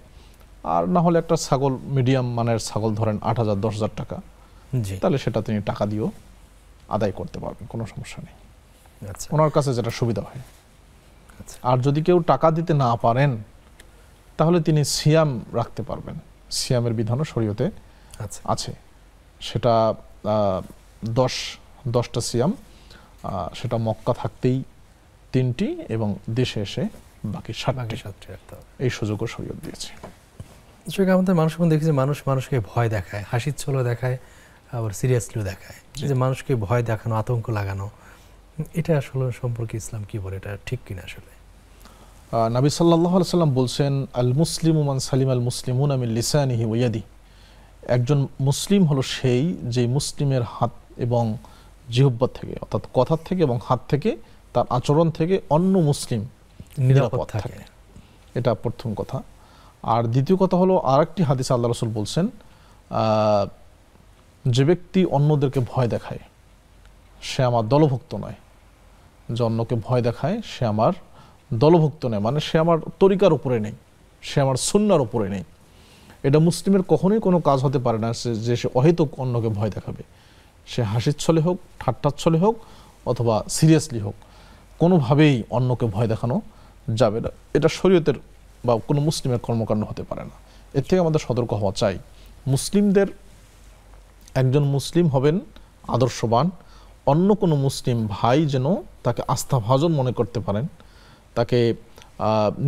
আর না হলে একটা ছাগল মিডিয়াম মানের ছাগল ধরেন 8,000 10,000 টাকা, তাহলে সেটা তিনি টাকা দিয়েও আদায় করতে পারবেন, কোনো সমস্যা নেই, ওনার কাছে যেটা সুবিধা হয়। আর যদি কেউ টাকা দিতে না পারেন তাহলে তিনি সিয়াম রাখতে পারবেন, সিয়ামের বিধানও শরীয়তে আছে, সেটা 10টা সিয়াম, সেটা মক্কা থাকতেই 3টি এবং দেশে এসে বাকি 7টি, এই সুযোগও শরীয়ত দিয়েছে। আমাদের মানুষ দেখেছি মানুষ মানুষকে ভয় দেখায়, হাসির ছলও দেখায়, আবার সিরিয়াসলিও দেখায়, যে মানুষকে ভয় দেখানো, আতঙ্ক লাগানো, এটা আসলে সম্পর্কে ইসলাম কি বলে, এটা ঠিক কিনা আসলে? নবী সাল্লাল্লাহু আলাইহি সাল্লাম বলছেন, আল মুসলিমু মান সালিমা আল মুসলিমুনা মিন লিসানিহি ওয়া ইয়াদিহি, একজন মুসলিম হলো সেই যে মুসলিমের হাত এবং জিহ্বা থেকে, অর্থাৎ কথা থেকে এবং হাত থেকে, তার আচরণ থেকে অন্য মুসলিম নিরাপদ থাকে, এটা প্রথম কথা। আর দ্বিতীয় কথা হলো, আরেকটি হাদিসে আল্লাহ রাসূল বলছেন, যে ব্যক্তি অন্যদেরকে ভয় দেখায় সে আমার দলভুক্ত নয়, যে অন্যকে ভয় দেখায় সে আমার দলভুক্ত নয়, মানে সে আমার তরিকার উপরে নেই, সে আমার সুন্নাহর উপরে নেই। এটা মুসলিমের কখনোই কোনো কাজ হতে পারে না যে সে অহেতুক অন্যকে ভয় দেখাবে, সে হাসির ছলে হোক, ঠাট্টার ছলে হোক, অথবা সিরিয়াসলি হোক, কোনোভাবেই অন্যকে ভয় দেখানো যাবে না, এটা শরীয়তের বা কোনো মুসলিমের কর্মকাণ্ড হতে পারে না। এর থেকে আমাদের সতর্ক হওয়া চাই। মুসলিমদের একজন মুসলিম হবেন আদর্শবান, অন্য কোনো মুসলিম ভাই যেন তাকে আস্থাভাজন মনে করতে পারেন, তাকে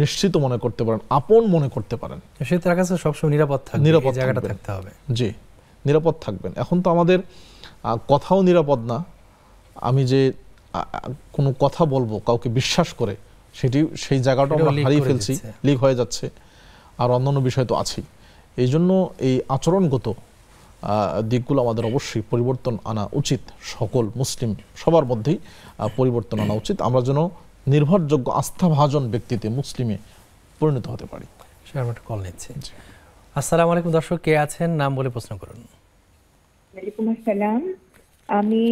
নিশ্চিত মনে করতে পারেন, আপন মনে করতে পারেন, সে তার কাছে সবসময় নিরাপদ থাকবে, এই জায়গাটা থাকতে হবে। জি, নিরাপদ থাকবেন। এখন তো আমাদের কথাও নিরাপদ না, আমি যে কোনো কথা বলবো কাউকে বিশ্বাস করে সেই জায়গাটা আমরা হারিয়ে ফেলছি, লিক হয়ে যাচ্ছে, আর অন্যান্য বিষয় তো আছেই। এই জন্য এই আচরণগত দিকগুলো আমাদের অবশ্যই পরিবর্তন আনা উচিত, সকল মুসলিম সবার মধ্যেই পরিবর্তন আনা উচিত, আমরা যেন নির্ভরযোগ্য আস্থাভাজন ব্যক্তিতে মুসলিমে পরিণত হতে পারি। কল নিচ্ছি। আসসালামু আলাইকুম দর্শক, কে আছেন নাম বলে প্রশ্ন করুন। ওয়ালাইকুম আসসালাম, আমি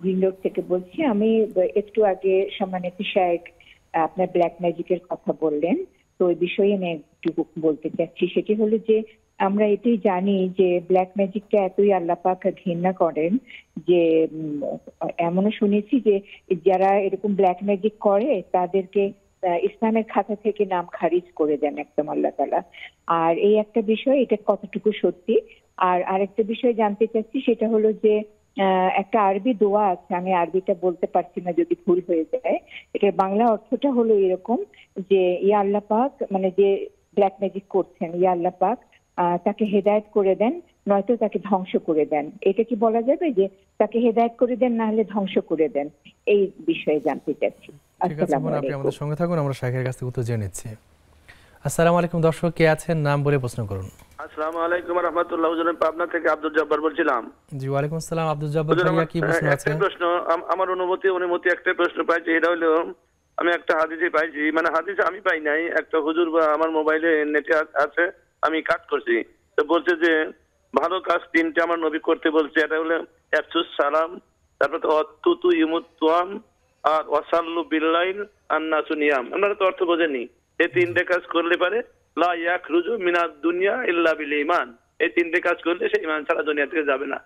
গ্রিনলোড থেকে বলছি। আমি একটু আগে সম্মানিত শায়েখ আপনার ব্ল্যাক ম্যাজিকের কথা বললেন, তো ওই বিষয়ে আমি একটু বলতে চাচ্ছি। সেটি হলো যে আমরা এটাই জানি যে ব্ল্যাক ম্যাজিকটা এতই আল্লাহ পাক ঘৃণা করেন যে এমনও শুনেছি যে যারা এরকম ব্ল্যাক ম্যাজিক করে তাদেরকে ইসলামের খাতা থেকে নাম খারিজ করে দেন একদম আল্লাহ তাআলা। আর এই একটা বিষয়, এটা কতটুকু সত্যি। আর আরেকটা বিষয় জানতে চাচ্ছি, সেটা হলো যে একটা আরবি দোয়া আছে, আমি আরবিটা বলতে পারছি না যদি ভুল হয়ে যায়, এটার বাংলা অর্থটা হলো এরকম যে ইয়া আল্লাহ পাক, মানে যে ব্ল্যাক ম্যাজিক করছেন, ইয়া আল্লাহ পাক তাকে হেদায়েত করে দেন, নয়তো তাকে ধ্বংস করে দেন। এটা কি বলা যাবে যে তাকে হেদায়েত করে দেন, না হলে ধ্বংস করে দেন? এই বিষয়ে জানতে চাচ্ছি। আসসালামু আলাইকুম, আপনি আমাদের সঙ্গে থাকুন, আমরা শাইখের কাছ থেকে উত্তর জেনে নিচ্ছি। আসসালামু আলাইকুম দর্শক, কে আছেন নাম বলে প্রশ্ন করুন। আসসালামু আলাইকুম ওয়া রাহমাতুল্লাহ, হুজুর পাবনা থেকে আব্দুল জব্বার বলছিলাম। জি ওয়ালাইকুম আসসালাম আব্দুল জব্বার ভাইয়া, কি প্রশ্ন আছে? একটা প্রশ্ন, আমার অনুমতি একটা প্রশ্ন পাইছি, এটা হলো আমি একটা হাদিসে পাইছি, মানে হাদিসে আমি পাই নাই, একটা হুজুর বা আমার মোবাইলে নেটে আছে, আমি কাট করছি, তো বলছে যে ভালো কাজ 3টে আমার নবী করতে বলছে, এটা হলো আফসুস সালাম, তারপর অতুতু ইমুতুয়াম, আর ওয়াসাল্লু বিল্লাইল আন্নাসু নিয়াম। আপনারা তো অর্থ বোঝেননি, এই 3টে কাজ করলে পারে লা ইয়াখরুজু মিনাদ দুনিয়া ইল্লা বিল ঈমান, এই 3টে কাজ করলে সে ঈমান ছাড়া দুনিয়া থেকে যাবে না।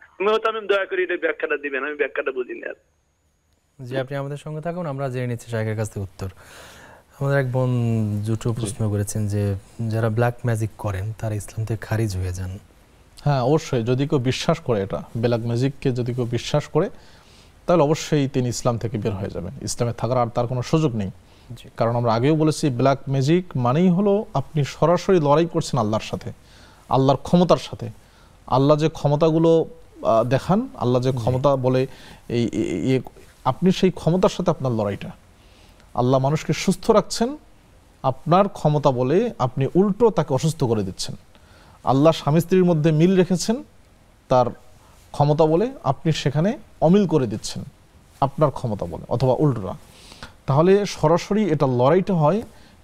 আমি দয়া করে এটা ব্যাখ্যাটা দিবেন, আমি ব্যাখ্যাটা বুঝিনি আর। জি আপনি আমাদের সঙ্গে থাকুন, আমরা জেনে নিচ্ছি শাইখের কাছ থেকে উত্তর। আমাদের এক বোন দুটো প্রশ্ন করেছেন যে যারা ব্ল্যাক ম্যাজিক করেন তারা ইসলাম থেকে খারিজ হয়ে যান। হ্যাঁ অবশ্যই, যদি কেউ বিশ্বাস করে, এটা ব্ল্যাক ম্যাজিককে যদি কেউ বিশ্বাস করে তাহলে অবশ্যই তিনি ইসলাম থেকে বের হয়ে যাবেন, ইসলামে থাকার আর তার কোনো সুযোগ নেই। কারণ আমরা আগেও বলেছি ব্ল্যাক ম্যাজিক মানেই হলো আপনি সরাসরি লড়াই করছেন আল্লাহর সাথে, আল্লাহর ক্ষমতার সাথে। আল্লাহ যে ক্ষমতাগুলো দেখান, আল্লাহ যে ক্ষমতা বলে আপনি সেই ক্ষমতার সাথে আপনার লড়াইটা। আল্লাহ মানুষকে সুস্থ রাখছেন, আপনার ক্ষমতা বলে আপনি উল্টো তাকে অসুস্থ করে দিচ্ছেন। আল্লাহ স্বামী স্ত্রীর মধ্যে মিল রেখেছেন, তার ক্ষমতা বলে আপনি সেখানে অমিল করে দিচ্ছেন আপনার ক্ষমতা বলে, অথবা উল্টোটা। তাহলে সরাসরি এটা লড়াইটা হয়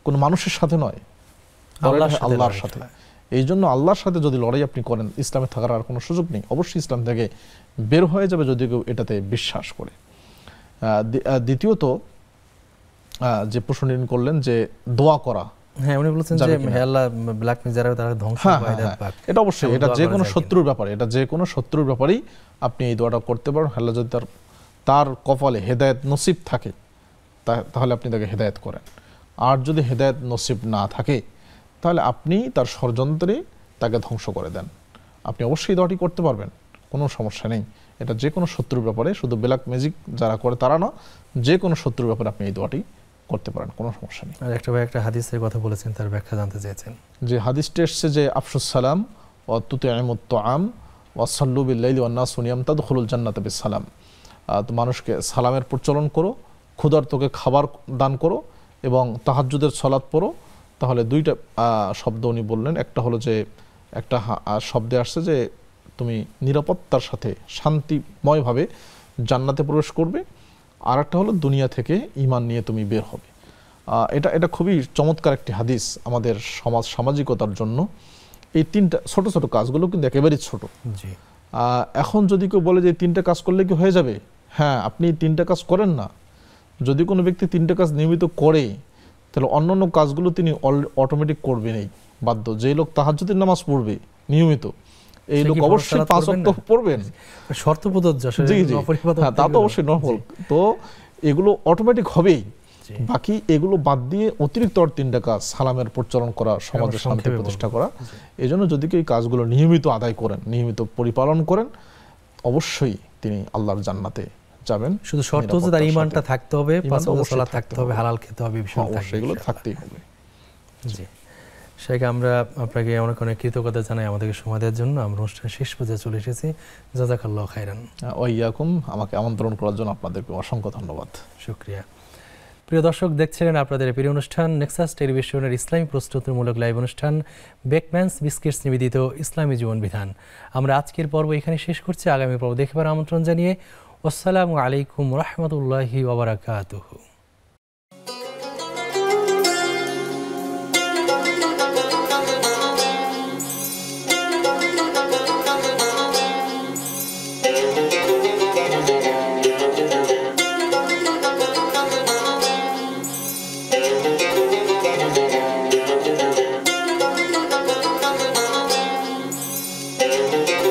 কোনো মানুষের সাথে নয়, আল্লাহর সাথে। এই জন্য আল্লাহর সাথে যদি লড়াই আপনি করেন, ইসলামে থাকার আর কোনো সুযোগ নেই, অবশ্যই ইসলাম থেকে বের হয়ে যাবে যদি কেউ এটাতে বিশ্বাস করে। দ্বিতীয়ত যে প্রশ্ন করলেন যে দোয়া করা, হ্যাঁ উনি বলেছেন যে হে আল্লাহ ব্ল্যাক যারা তারা ধ্বংস পাক, এটা অবশ্যই এটা যে কোনো শত্রুর ব্যাপারে, এটা যে কোনো শত্রুর ব্যাপারেই আপনি এই দোয়াটা করতে পারেন। আল্লাহ যদি তার কপালে হেদায়েত নসিব থাকে তাহলে আপনি তাকে হেদায়েত করেন, আর যদি হেদায়েত নসিব না থাকে তাহলে আপনি তার ষড়যন্ত্রে তাকে ধ্বংস করে দেন। আপনি অবশ্যই দোয়াটি করতে পারবেন, কোনো সমস্যা নেই। এটা যে কোনো শত্রুর ব্যাপারে, শুধু ব্ল্যাক ম্যাজিক যারা করে তারা না, যে কোনো শত্রুর ব্যাপারে আপনি এই দোয়াটি করতে পারেন, কোনো সমস্যা নেই। আর একটা ভাই একটা হাদিসের কথা বলেছেন, তার ব্যাখ্যা জানতে চেয়েছেন। যে হাদিসটা এসছে যে আফসুস সালাম ওয়া তুতিমুত তাআম ওয়া সাল্লু বিল লাইলি ওয়ান নাসু নিয়াম তাদখুলুল জান্নাতা বিস সালাম। তো মানুষকে সালামের প্রচলন করো, ক্ষুধার্তকে খাবার দান করো এবং তাহাজ্জুদের সালাত পড়ো। তাহলে দুইটা শব্দ উনি বললেন, একটা হলো যে একটা শব্দে আসছে যে তুমি নিরাপত্তার সাথে শান্তিময়ভাবে জান্নাতে প্রবেশ করবে, আর একটা হলো দুনিয়া থেকে ঈমান নিয়ে তুমি বের হবে। এটা খুবই চমৎকার একটি হাদিস আমাদের সামাজিকতার জন্য। এই তিনটা ছোট ছোট কাজগুলো কিন্তু একেবারেই ছোট। এখন যদি কেউ বলে যে তিনটা কাজ করলে কি হয়ে যাবে, হ্যাঁ আপনি তিনটা কাজ করেন না। যদি কোনো ব্যক্তি তিনটা কাজ নিয়মিত করে তাহলে অন্যান্য কাজগুলো তিনি অটোমেটিক করবেনই, বাধ্য। যে লোক তাহাজ্জুদের নামাজ পড়বে নিয়মিত, এই লোক অবশ্যই 5 ওয়াক্ত পড়বেন, শর্ত প্রযোজ্য, তা তো অবশ্যই নফল। তো এগুলো অটোমেটিক হবেই। বাকি এগুলো বাদ দিয়ে অতিরিক্ত আর তিনটা কাজ, সালামের প্রচলন করা, সমাজে শান্তি প্রতিষ্ঠা করা, এই জন্য যদি কেউ কাজগুলো নিয়মিত আদায় করেন, নিয়মিত পরিপালন করেন, অবশ্যই তিনি আল্লাহর জান্নাতে যাবেন। শুধু শর্ত হচ্ছে তার ঈমানটা থাকতে হবে, পাঁচ ওয়াক্ত সালাত থাকতে হবে, হালাল খেতে হবে, এগুলো থাকতেই হবে। জি শেখ, আমরা আপনাকে অনেক অনেক কৃতজ্ঞতা জানাই আমাদেরকে সময় দেওয়ার জন্য। আমরা অনুষ্ঠান শেষ পর্যায়ে চলে এসেছি। জাযাকাল্লাহু খাইরান। ওয়া ইয়াকুম, আমাকে আমন্ত্রণ করার জন্য আপনাদেরকে অসংখ্য ধন্যবাদ। শুকরিয়া। প্রিয় দর্শক, দেখছিলেন আপনাদের প্রিয় অনুষ্ঠান নেক্সাস টেলিভিশনের ইসলামী প্রস্তুতিমূলক লাইভ অনুষ্ঠান বেকম্যানস বিস্কিটস নিবেদিত ইসলামী জীবন বিধান। আমরা আজকের পর্ব এখানে শেষ করছি। আগামী পর্ব দেখবার আমন্ত্রণ জানিয়ে আসসালামু আলাইকুম ওয়া রাহমাতুল্লাহি ওয়া বারাকাতুহু। Thank you.